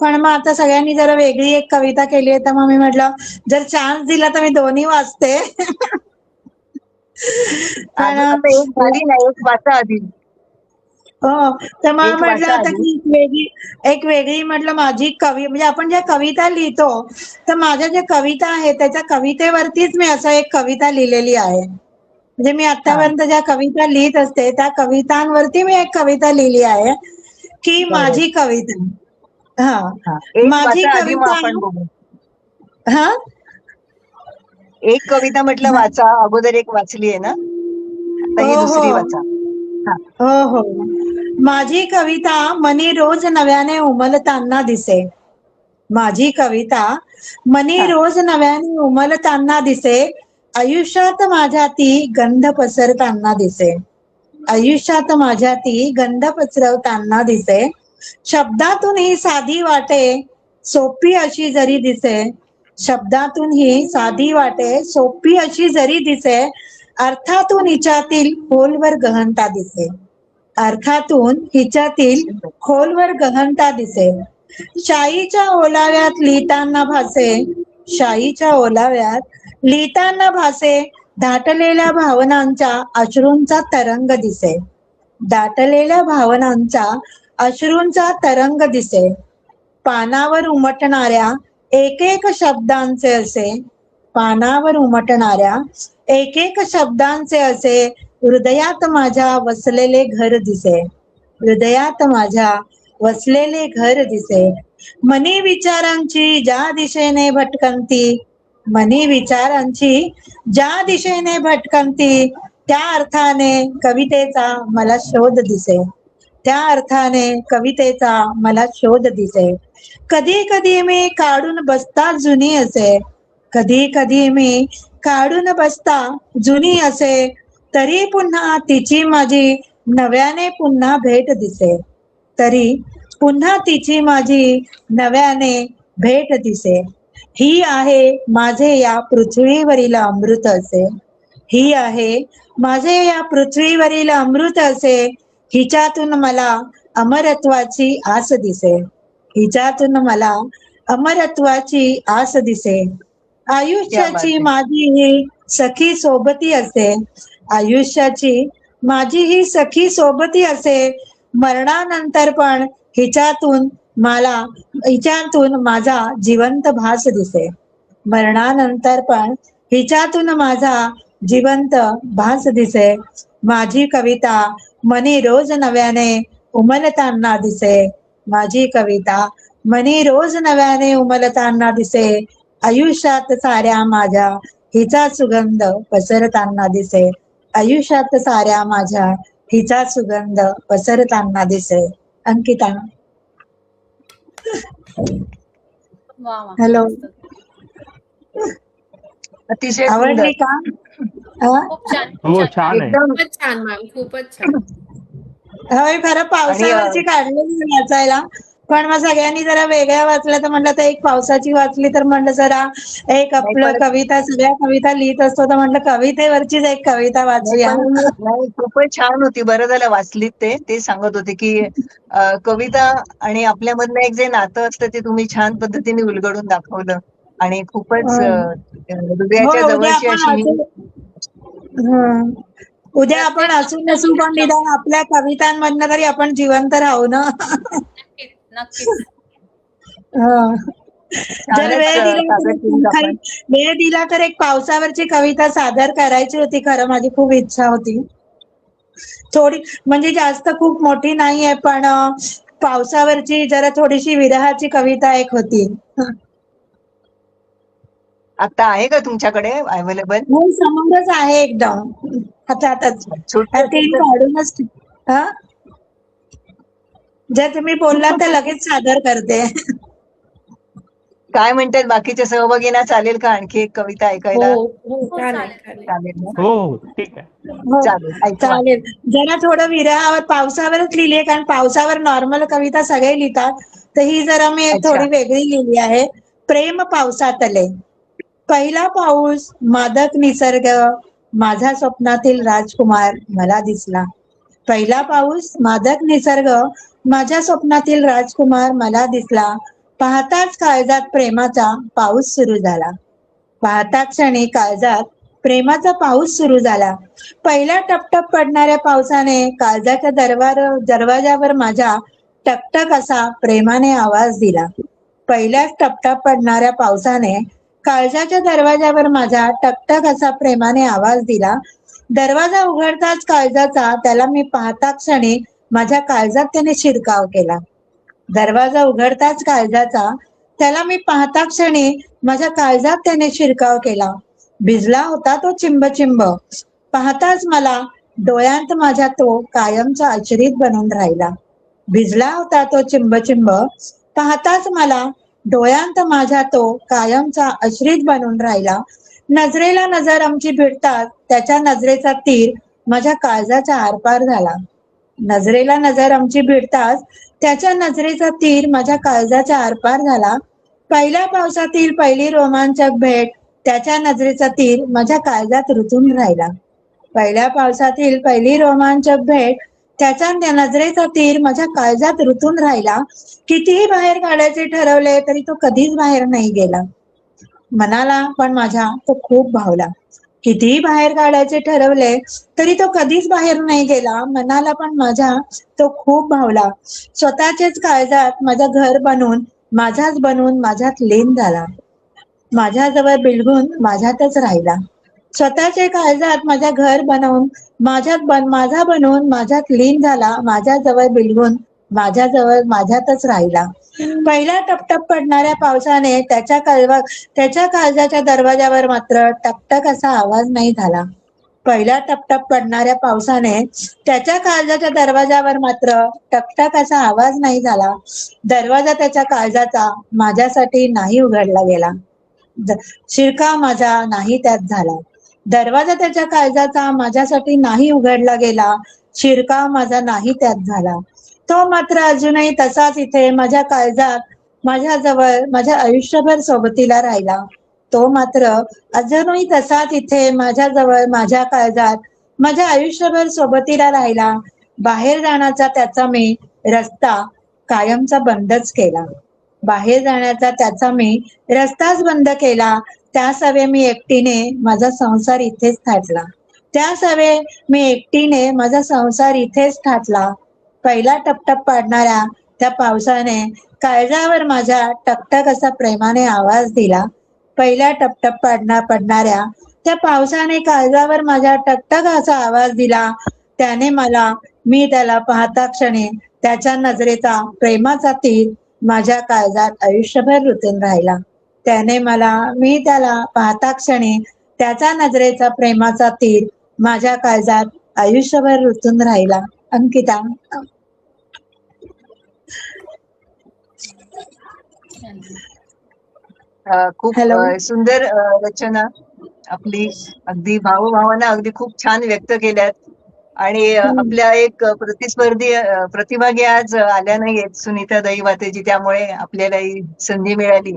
पण मग आता सगळ्यांनी जरा वेगळी एक कविता केली आहे तर मग मी म्हटलं जर चान्स दिला तर मी दोन्ही वाचते. पण अजून आता एक झाली ना, एक वाचा आधी. हो तर मग एक म्हटलं वाचा आता आधी. की एक वेगळी म्हटलं माझी म्हणजे आपण ज्या कविता लिहितो तर माझ्या ज्या कविता आहेत त्याच्या कवितेवरतीच मी असं एक कविता लिहिलेली आहे. म्हणजे मी आतापर्यंत ज्या कविता लिहित असते त्या कवितांवरती मी एक कविता लिहिली आहे की माझी कविता. हा एक माझी वाचा आधी मग कविता. आपण बघू. हा एक कविता म्हटलं वाचा. अगोदर एक वाचली आहे ना, आता ही दुसरी वाचा. हो. माझी कविता मनी रोज नव्याने उमलताना दिसे. माझी कविता मनी रोज नव्याने उमलताना दिसे. आयुष्यात माझ्या ती गंध पसरताना दिसे. आयुष्यात माझ्या ती गंध पसरवताना दिसे. शब्दातून ही साधी वाटे सोपी अशी जरी दिसे. शब्दातून ही साधी वाटे सोपी अशी जरी दिसे. अर्थातून हिच्यातील खोलवर गहनता दिसे. अर्थातून हिच्यातील खोलवर गहनता दिसे. शाईच्या ओलाव्यात लिहिताना भासे. शाईच्या ओलाव्यात लिहिताना भासे. दाटलेल्या भावनांचा अश्रूंचा तरंग दिसे. दाटलेल्या भावनांचा अश्रूंचा तरंग दिसे. पानावर उमटणाऱ्या एक एक शब्दांचे असे. पानावर उमटणाऱ्या एक एक शब्दांचे असे हृदयात माझ्या वसलेले घर दिसे. हृदयात माझ्या वसलेले घर दिसे. मनी विचारांची ज्या दिशेने भटकंती, मनी विचारांची ज्या दिशेने भटकंती, त्या अर्थाने कवितेचा मला शोध दिसे. त्या अर्थाने कवितेचा मला शोध दिसे. कधी कधी मी काढून बसता जुनी असे. कधी कधी मी काढून बसता जुनी असे. तरी पुन्हा तिची माझी नव्याने पुन्हा भेट दिसे. तरी पुन्हा तिची माझी नव्याने भेट दिसे. ही आहे माझे या पृथ्वीवरील अमृत असे. ही आहे माझे या पृथ्वीवरील अमृत असे. हिच्यातून मला अमरत्वाची आस दिसे. हिच्यातून मला अमरत्वाची आस दिसे. आयुष्याची माझी ही सखी सोबती असे. आयुष्याची माझी ही सखी सोबती असे. मरणानंतर पण हिच्यातून माझा जिवंत भास दिसे. मरणानंतर पण हिच्यातून माझा जिवंत भास दिसे. माझी कविता मनी रोज नव्याने उमलताना दिसे. माझी कविता मनी रोज नव्याने उमलताना दिसे. आयुष्यात साऱ्या माझ्या हिचा सुगंध पसरताना दिसे. आयुष्यात साऱ्या माझ्या हिचा सुगंध पसरताना दिसे. अंकिता. वा वा. हॅलो. अतिशय आवडली सुंदर. का? हा? खूप छान. हो छान आहे. एकदम खूपच छान मॅम, खूपच छान. होय, खरं पावसावरची काढलेली वाचायला, पण मग सगळ्यांनी जरा वेगळ्या वाचल्या तर म्हटलं तर एक पावसाची वाचली तर म्हणलं जरा एक आपलं कविता, सगळ्या कविता लिहित असतो तर म्हटलं कवितेवरचीच एक कविता वाचूया. नाही, खूपच छान होती. बरं झालं वाचलीत. ते सांगत होते की कविता आणि आपल्यामधलं एक जे नातं असतं ते तुम्ही छान पद्धतीने उलगडून दाखवलं आणि खूपच हृदयाच्या हो, जवळची अशी ही हं. उद्या आपण असू नसू पण निदान आपल्या कवितांमधनं तरी आपण जिवंत राहू ना. नक्कीच नक्कीच. हं. जर छानच सादर केली आपण. वेळ दिला तर एक पावसावरची कविता सादर करायची होती. खरं माझी खूप इच्छा होती. थोडी म्हणजे जास्त खूप मोठी नाहीये, पण पावसावरची जरा थोडीशी विरहाची कविता एक होती. आता आहे का तुमच्याकडे अवेलेबल? हो, समोरच आहे एकदम. हातातच. छोटी ते काढूनच हा. जर तुम्ही बोललात तर लगेच सादर करते. काय म्हणतात बाकीच्या सहभागींना? चालेल का आणखी एक कविता ऐकायला? हो हो, हो, चालेल चालेल. चालेल. चालेल ना? हो ठीक आहे. हो, चालेल, ऐकवा. चालेल. जरा थोडं विरहावर पावसावरच लिहिली आहे, कारण पावसावर नॉर्मल कविता सगळे लिहितात, तर ही जरा मी एक अच्छा. थोडी वेगळी लिहिली आहे. प्रेम पावसातले. पहिला पाऊस, मादक निसर्ग, माझा स्वप्नातील राजकुमार मला दिसला. पहिला पाऊस, मादक निसर्ग, माझ्या स्वप्नातील राजकुमार मला दिसला. पाहताच काळजात प्रेमाचा पाऊस सुरू झाला. पाहता क्षणी काळजात प्रेमाचा पाऊस सुरू झाला. पहिल्या टपटप पडणाऱ्या पावसाने काळजाच्या दरवाजावर माझ्या टकटक असा प्रेमाने आवाज दिला. पहिल्याच टपटप पडणाऱ्या पावसाने काळजाच्या दरवाजावर माझ्या टकटक असा प्रेमाने आवाज दिला. दरवाजा उघडताच काळजाचा त्याला मी पाहता क्षणी माझ्या काळजात त्याने शिरकाव केला. दरवाजा उघडताच काळजाचा त्याला मी पाहता क्षणी माझ्या काळजात त्याने शिरकाव केला. भिजला होता तो चिंब चिंब. पाहताच मला डोळ्यांत माझ्या तो कायमचा अचरित बनून राहिला. भिजला होता तो चिंब चिंब. पाहताच मला डोळ्यांत माझ्या तो कायमचा अश्रित बनून राहिला. नजरेला नजर आमची भिडताच त्याच्या नजरेचा तीर माझ्या काळजाच्या आरपार झाला. नजरेला नजर आमची भिडताच त्याच्या नजरेचा तीर माझ्या काळजाच्या आरपार झाला. पहिल्या पावसातील पहिली रोमांचक भेट, त्याच्या नजरेचा तीर माझ्या काळजात रुतून राहिला. पहिल्या पावसातील पहिली रोमांचक भेट, त्याच्या नजरेचा तीर माझ्या काळजात रुतून राहिला. कितीही बाहेर काढायचे ठरवले तरी तो कधीच बाहेर नाही गेला. मनाला पण माझ्या तो खूप भावला. कितीही बाहेर काढायचे ठरवले तरी तो कधीच बाहेर नाही गेला. मनाला पण माझ्या तो खूप भावला. स्वतःचेच काळजात माझं घर बनून, माझ्यात लीन झाला. माझ्याजवळ बिलगून माझ्यातच राहिला. स्वतःच्या काळजात माझ्या घर बनवून माझा बनवून माझ्यात लीन झाला, माझ्याजवळ बिलगून माझ्याजवळ माझ्यातच राहिला. पहिल्या टपटप पडणाऱ्या पावसाने त्याच्या काळजाच्या दरवाजावर मात्र टकटक असा आवाज नाही झाला. पहिल्या टपटप पडणाऱ्या पावसाने त्याच्या काळजाच्या दरवाजावर मात्र टकटक असा आवाज नाही झाला. दरवाजा त्याच्या काळजाचा माझ्यासाठी नाही उघडला गेला. शिरकाव माझा नाही त्यात झाला. दरवाजा त्याच्या काळजाचा माझ्यासाठी नाही उघडला गेला. शिरकाव माझा नाही त्यात झाला. तो मात्र अजूनही तसाच इथे माझ्या काळजात माझ्याजवळ माझ्या आयुष्यभर सोबतीला राहिला. तो मात्र अजूनही तसाच इथे माझ्याजवळ माझ्या काळजात माझ्या आयुष्यभर सोबतीला राहिला. बाहेर जाण्याचा त्याचा मी रस्ता कायमचा बंदच केला. बाहेर जाण्याचा त्याचा मी रस्ताच बंद केला. त्यासवे मी एकटीने माझा संसार इथेच थाटला. त्यासवे मी एकटीने माझा संसार इथेच थाटला. पहिला टपटप पाडणाऱ्या त्या पावसाने काळजावर माझ्या टकटक असा प्रेमाने आवाज दिला. पहिल्या टपटप पडणाऱ्या त्या पावसाने काळजावर माझ्या टकटक असा आवाज दिला. मी त्याला पाहता क्षणी त्याच्या नजरेचा प्रेमाचा तीर माझ्या काळजात आयुष्यभर रुतून राहिला. मी त्याला पाहता क्षणी त्याचा नजरेचा प्रेमाचा तीर माझ्या काळजात आयुष्यभर रुतून राहिला. अंकिता. खूप हॅलो. सुंदर रचना आपली, अगदी भावभावना अगदी खूप छान व्यक्त केल्यात. आणि आपल्या एक प्रतिस्पर्धी प्रतिभागी आज आल्या नाहीयेत, सुनीता दहीवातेजी, त्यामुळे आपल्याला ही संधी मिळाली.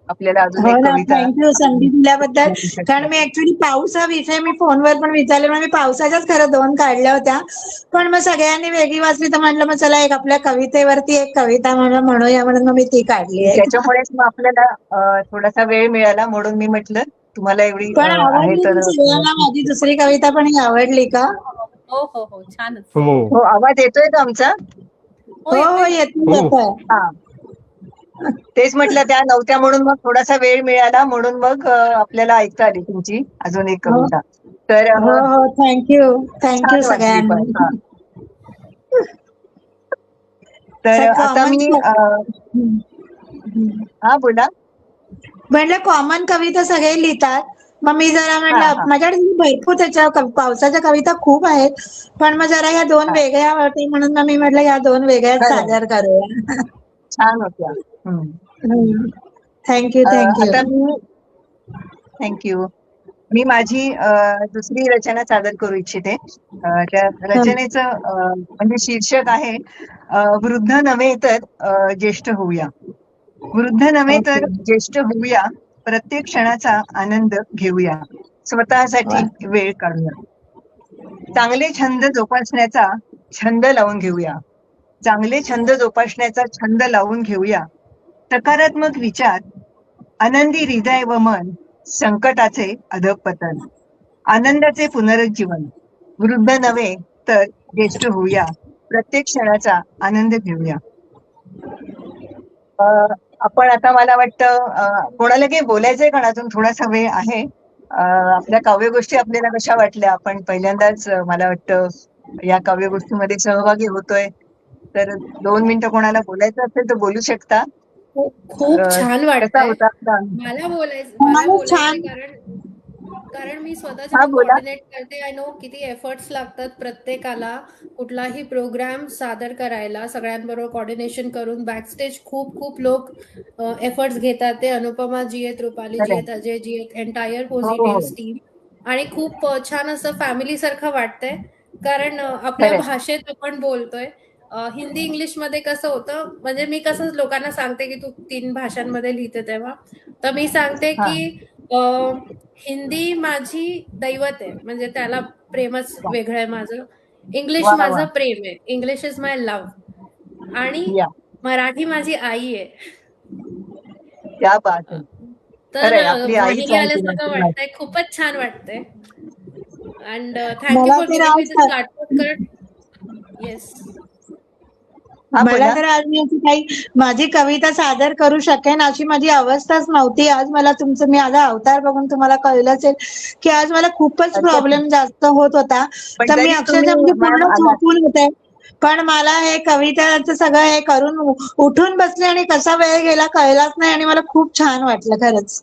आपल्याला अजून हो एक ना, कविता थँक्यू संधी दिल्याबद्दल. कारण मी ऍक्च्युली पाऊस हा विषय मी फोनवर पण विचारले, मी पावसाच्याच खरं 2 काढल्या होत्या, पण मग सगळ्यांनी वेगळी वाचली तर म्हटलं मग चला एक आपल्या कवितेवरती एक कविता म्हणूया म्हणून मग मी ती काढली आहे. त्याच्यामुळेच मग आपल्याला थोडासा वेळ मिळाला, म्हणून मी म्हटलं तुम्हाला एवढी पण आहे आवडली तर. ती सगळ्यांना माझी दुसरी कविता पण ही आवडली का? हो हो हो, छानच. हो हो, आवाज येतोय का आमचा? हो हो, येतोय. हा, तेच म्हटलं त्या नव्हत्या म्हणून मग थोडासा वेळ मिळाला, म्हणून मग आपल्याला ऐकता आली तुमची अजून एक हो कविता. तर हो हो, थँक्यू छान वाटली पण. सगळ्यांना. हा. तर आता कॉमन मी हा बोला. म्हणलं कॉमन कविता सगळे लिहितात, मग मी जरा हा म्हटलं हा माझ्याकडे भरपूर त्याच्या पावसाच्या कविता खूप आहेत, पण मग जरा ह्या 2 हा, वेगळ्या होती म्हणून मग मी म्हटलं ह्या 2 वेगळ्याच खरंय, सादर करूया. छान होत्या. थँक्यू आता थँक्यू. मी माझी दुसरी रचना सादर करू इच्छिते. त्या रचनेचं म्हणजे शीर्षक आहे वृद्ध नव्हे तर ज्येष्ठ होऊया. वृद्ध नव्हे तर ज्येष्ठ होऊया, प्रत्येक क्षणाचा आनंद घेऊया, स्वतःसाठी वेळ काढूया. चांगले छंद जोपासण्याचा छंद लावून घेऊया. चांगले छंद जोपासण्याचा छंद लावून घेऊया. सकारात्मक विचार, आनंदी हृदय व मन, संकटाचे अधःपतन, आनंदाचे पुनरुज्जीवन. वृद्ध नव्हे तर ज्येष्ठ होऊया, प्रत्येक क्षणाचा आनंद घेऊया. आपण आता मला वाटतं कोणाला काही बोलायचंय का? अजून थोडासा वेळ आहे. आपल्या काव्यगोष्टी आपल्याला कशा वाटल्या? आपण पहिल्यांदाच मला वाटतं या काव्यगोष्टीमध्ये सहभागी होतोय, तर 2 मिनिटं कोणाला बोलायचं असेल तर बोलू शकता. खूप छान कसा वाटतंय. होता? मला मला बोलायचंय छान. कारण मी स्वतः हा जेव्हा बोला. कोऑर्डिनेट करते, आय नो किती एफर्ट्स लागतात प्रत्येकाला कुठलाही प्रोग्राम सादर करायला. सगळ्यांबरोबर कोऑर्डिनेशन करून बॅकस्टेज खूप खूप लोक एफर्ट्स घेतात. ते अनुपमा जी आहेत, रुपाली जी खरंय. आहेत, अजय जी आहेत, एंटायर हो पॉझिटिव्ह हो, टीम. आणि खूप छान असं फॅमिली सारखं वाटतंय, कारण आपल्या खरंय. भाषेत आपण बोलतोय. हिंदी इंग्लिशमध्ये कसं होतं, म्हणजे मी कसं लोकांना सांगते की तू 3 भाषांमध्ये लिहिते तेव्हा, तर मी सांगते हा, की हिंदी माझी दैवत आहे, म्हणजे त्याला प्रेमच वा वेगळं आहे माझं. इंग्लिश वा वा. माझं प्रेम आहे, इंग्लिश इज माय लव्ह. आणि या, मराठी माझी आई आहे. क्या बात आहे. तर खरंय, आपली आईच वाहिनी आहे ती आल्यासारखं मातृभाषा. वाटतंय, खूपच छान वाटतंय. अँड थँक्यू मला फॉर तर गिव्हिंग मी आज दिस प्लॅटफॉर्म. येस. हा मला बोला. तर आज मी अशी काही माझी कविता सादर करू शकेन अशी माझी अवस्थाच नव्हती. आज मला तुमचं मी माझा अवतार बघून तुम्हाला कळलं असेल की आज मला खूपच हरकत नाही. प्रॉब्लेम जास्त होत होता. पण तर मी तरी तुम्ही अक्षरशः म्हणजे मॅम पूर्ण आलात. झोपून होते. पण मला हे कविताचं सगळं हे करून उठून बसले आणि कसा वेळ गेला कळलाच नाही आणि मला खूप छान वाटलं खरंच.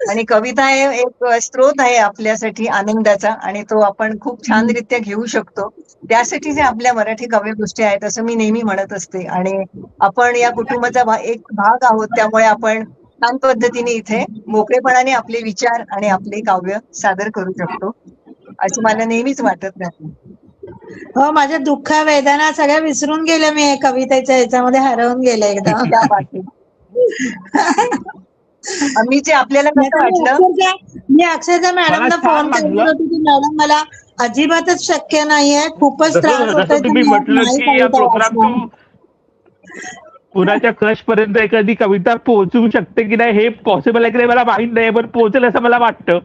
आणि कविता हे एक स्रोत आहे आपल्यासाठी आनंदाचा आणि तो आपण खूप छानरित्या घेऊ शकतो. त्यासाठी जे आपल्या मराठी काव्यगोष्टी आहेत असं मी नेहमी म्हणत असते. आणि आपण या कुटुंबाचा एक भाग आहोत, त्यामुळे आपण छान पद्धतीने इथे मोकळेपणाने आपले विचार आणि आपले काव्य सादर करू शकतो असं मला नेहमीच वाटत राहते. हो, माझ्या दुःख वेदना सगळ्या विसरून गेले मी हे कवितेच्या ह्याच्यामध्ये हरवून गेले एकदम. त्या बाबतीत आम्ही जे आपल्याला कसं वाटलं, मी अक्षरशः मला मॅडमला छान फोन करत वाटलं होती की मॅडम मला अजिबातच शक्य नाहीये, खूपच त्रास जसं होतोय जसं तर तुम्ही मी आज म्हटलं नाही की या कविता प्रोग्राम वाचणार. तू कुणाच्या क्रश पर्यंत एखादी कविता पोहोचू शकते की नाही हे पॉसिबल आहे की नाही मला माहित नाही, पण पोहोचेल असं मला वाटतं.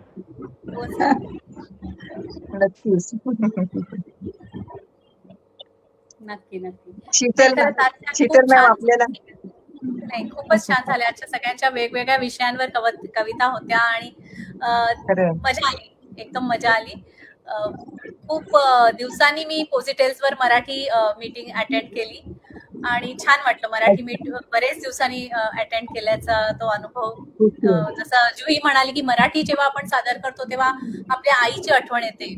हो सर. नक्कीच. नक्की नक्की. नाही शीतल खरंच आजच्या शीतल खूप मॅम छान आपल्याला नाही खूपच छान झाल्या आजच्या सगळ्यांच्या वेगवेगळ्या विषयांवर कविता होत्या आणि खरं मजा आली, एकदम मजा आली. खूप दिवसांनी मी पोझिटेल्सवर मराठी मीटिंग अटेंड केली आणि छान वाटलं. मराठी मीट बरेच दिवसांनी अटेंड केल्याचा तो अनुभव. जसं जुही म्हणाली की मराठी जेव्हा आपण सादर करतो तेव्हा आपल्या आईची आठवण येते,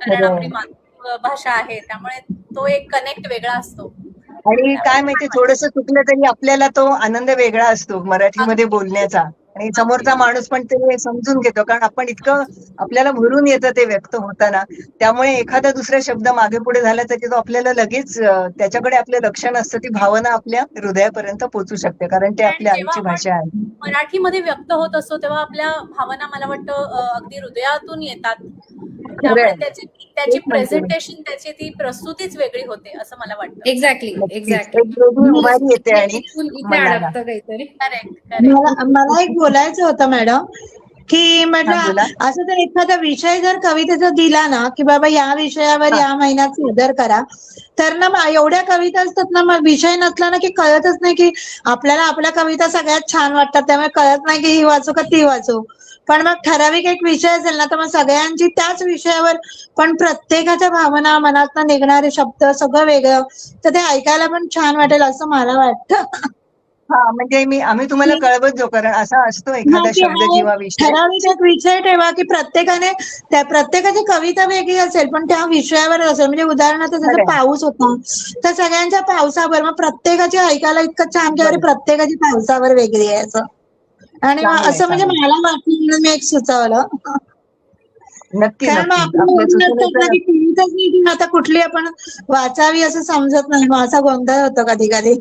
कारण आपली मातृभाषा आहे, त्यामुळे तो एक कनेक्ट वेगळा असतो. आणि काय माहिती थोडंसं चुकलं तरी आपल्याला तो आनंद वेगळा असतो मराठीमध्ये बोलण्याचा. आणि समोरचा माणूस पण ते समजून घेतो, कारण आपण इतकं आपल्याला भरून येतं ते व्यक्त होताना. त्यामुळे एखादा दुसरा शब्द मागे पुढे झाला तरी तो आपल्याला लगेच त्याच्याकडे आपलं लक्ष नसतं, ती भावना आपल्या हृदयापर्यंत पोहोचू शकते, कारण ते आणि आपल्या जेव्हा आईची आपण भाषा आहे. मराठीमध्ये व्यक्त होत असतो तेव्हा आपल्या भावना मला वाटतं अगदी हृदयातून येतात. त्यामुळे खरंय, त्याची तेच म्हणते. प्रेझेंटेशन, त्याची ती प्रस्तुतीच वेगळी होते असं मला वाटतं. एक्झॅक्टली नक्कीच एक्झॅक्टली. एक वेगळी उभारी येते आणि इथे मनाला. अडकतं काहीतरी. Correct correct. मला एक बोलायचं होतं मॅडम की हा म्हटलं बोला. असं जर एखादा विषय जर कवितेचा दिला ना की बाबा या विषयावर हा या महिन्यात सादर करा, तर ना एवढ्या कविता असतात ना, मग विषय नसला ना की कळतच नाही की आपल्याला आपल्या कविता सगळ्यात छान वाटतात, त्यामुळे कळत नाही की ही वाचू का ती वाचू. पण मग ठराविक एक विषय असेल ना तर मग सगळ्यांची त्याच विषयावर पण प्रत्येकाच्या भावना मनातनं निघणारे शब्द सगळं वेगळं, तर ते ऐकायला पण छान वाटेल असं मला वाटतं. हा म्हणजे आम्ही तुम्हाला कळवत जो, कारण असा असतो एखादा की शब्द हा एक किंवा विषय. ठराविक एक विषय ठेवा की प्रत्येकाने त्या प्रत्येकाची कविता वेगळी असेल पण त्या विषयावर असेल. म्हणजे उदाहरणार्थ जसं खरंय. पाऊस होता तर सगळ्यांच्या पावसावर मग प्रत्येकाची ऐकायला इतकं छान की अरे बरोबर. प्रत्येकाची पावसावर वेगळी आहे असं. आणि मग चांगलंय असं म्हणजे चांगलंय. मला वाटलं म्हणून मी एक सुचवलं. नक्की कारण मग नक्की आपली आपल्या एवढी नसतात ना सूचनेचं की कविताच नाही की आता कुठली आपण वाचावी असं समजत नाही, मग असा गोंधळ होतो कधी कधी.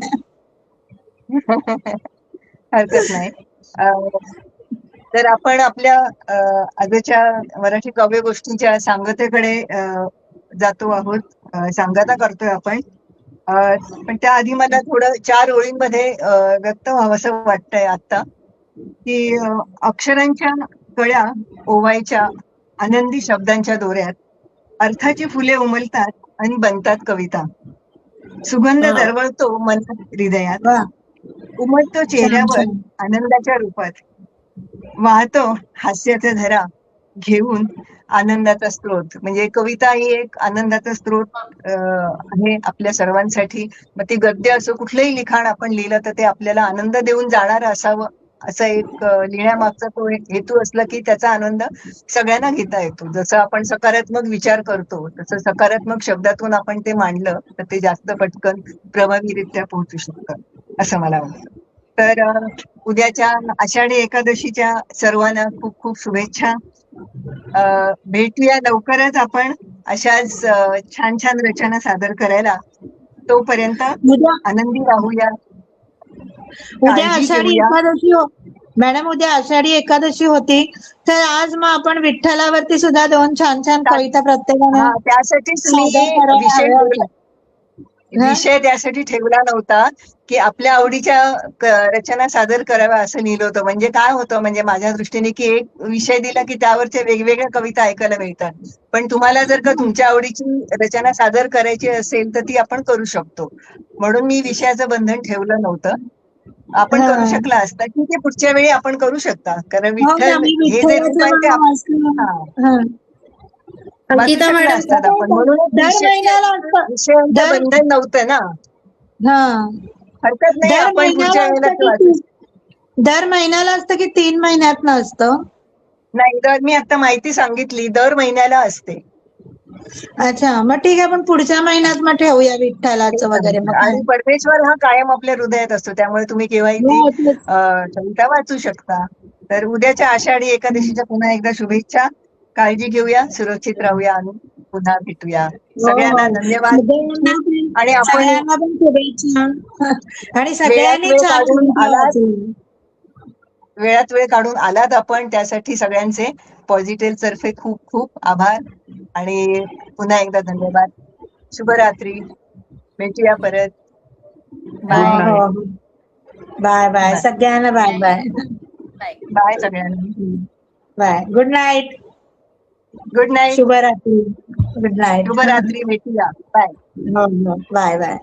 हरकत नाही. तर आपण आपल्या आजच्या मराठी काव्य गोष्टींच्या सांगतेकडे जातो आहोत, सांगता करतोय आपण. पण त्याआधी मला थोडं 4 ओळींमध्ये व्यक्त व्हावंसं वाटतंय आता, की अक्षरांच्या कळ्या ओवायच्या आनंदी शब्दांच्या दोऱ्यात, अर्थाची फुले उमलतात आणि बनतात कविता. सुगंध वा दरवळतो मनात हृदयात, वा, उमटतो छान चेहऱ्यावर छान. आनंदाच्या रूपात, वाहतो हास्याचा धरा घेऊन आनंदाचा स्रोत. म्हणजे कविता ही एक आनंदाचा स्रोत आहे आपल्या सर्वांसाठी. मग ते गद्य असो कुठलंही लिखाण आपण लिहिलं तर ते आपल्याला आनंद देऊन जाणारं असावं, असं एक लिहिण्यामागचा तो एक हेतू असला की त्याचा आनंद सगळ्यांना घेता येतो. जसं आपण सकारात्मक विचार करतो तसं सकारात्मक शब्दातून आपण ते मांडलं तर ते जास्त पटकन प्रभावीरित्या पोहोचू शकतं असं मला वाटतं. तर उद्याच्या आषाढी एकादशीच्या सर्वांना खूप खूप शुभेच्छा. भेटूया लवकरच आपण अशाच छान छान रचना सादर करायला. तोपर्यंत उद्या आनंदी राहूया, उद्या काळजी आषाढी घेऊया. एकादशी मॅडम उद्या आषाढी एकादशी होती, तर आज मग आपण विठ्ठलावरती सुद्धा 2 छान छान कविता प्रत्येकाने हा त्यासाठीच मी सादर करायला विषय हव्या होत्या. विषय त्यासाठी ठेवला नव्हता की आपल्या आवडीच्या रचना सादर कराव्या असं लिहिलं होतं. म्हणजे काय होतं, म्हणजे माझ्या दृष्टीने की एक विषय दिला की त्यावरच्या वेगवेगळ्या कविता ऐकायला मिळतात. पण तुम्हाला जर का तुमच्या आवडीची रचना सादर करायची असेल तर ती आपण करू शकतो. म्हणून मी विषयाचं बंधन ठेवलं नव्हतं. आपण हा. करू शकला असता की ते पुढच्या वेळी आपण करू शकता. कारण हो ना, विठ्ठल मी हे जे रूप आहे ते विठ्ठलाचं वाचलं. हा, हा. वाचू अंकिता शकला मॅडम असतात आपण. म्हणूनच दर महिन्याला असतं. विषयांचं दर- बंधन नव्हतं ना. हा. हरकत नाही, दर आपण महिन्याला पुढच्या वेळेला असतं ते की वाचू. दर महिन्याला असतं की 3 महिन्यात असतं? नाही, दर मी आता माहिती सांगितली, दर महिन्याला असते. अच्छा, मग ठीक आहे, पण पुढच्या महिन्यात मग ठेवूया विठ्ठलाचं वगैरे. मग आणि काय? परमेश्वर हा कायम आपल्या हृदयात असतो, त्यामुळे तुम्ही केव्हाही ती हो, तेच. कविता वाचू शकता. तर उद्याच्या आषाढी एकादशीच्या पुन्हा एकदा शुभेच्छा. काळजी घेऊया, सुरक्षित राहूया आणि पुन्हा भेटूया. हो, सगळ्यांना हो. धन्यवाद. आणि आपण सगळ्यांना पण शुभेच्छा. आणि सगळ्यांनी वेळ छान काढून कविता आलात. वाचली. वेळात वेळ काढून आलात आपण, त्यासाठी सगळ्यांचे पॉझिटिव्ह तर्फे खूप खूप आभार आणि पुन्हा एकदा धन्यवाद. शुभरात्री. भेटूया परत. गुड बाय हो, नाईट. हो. Bye bye bye. सगळ्यांना. Bye bye. बाय. बाय सगळ्यांना. Bye. Good night. Good night. शुभरात्री. Good night. शुभरात्री. भेटूया. बाय. हो, हो. Bye bye.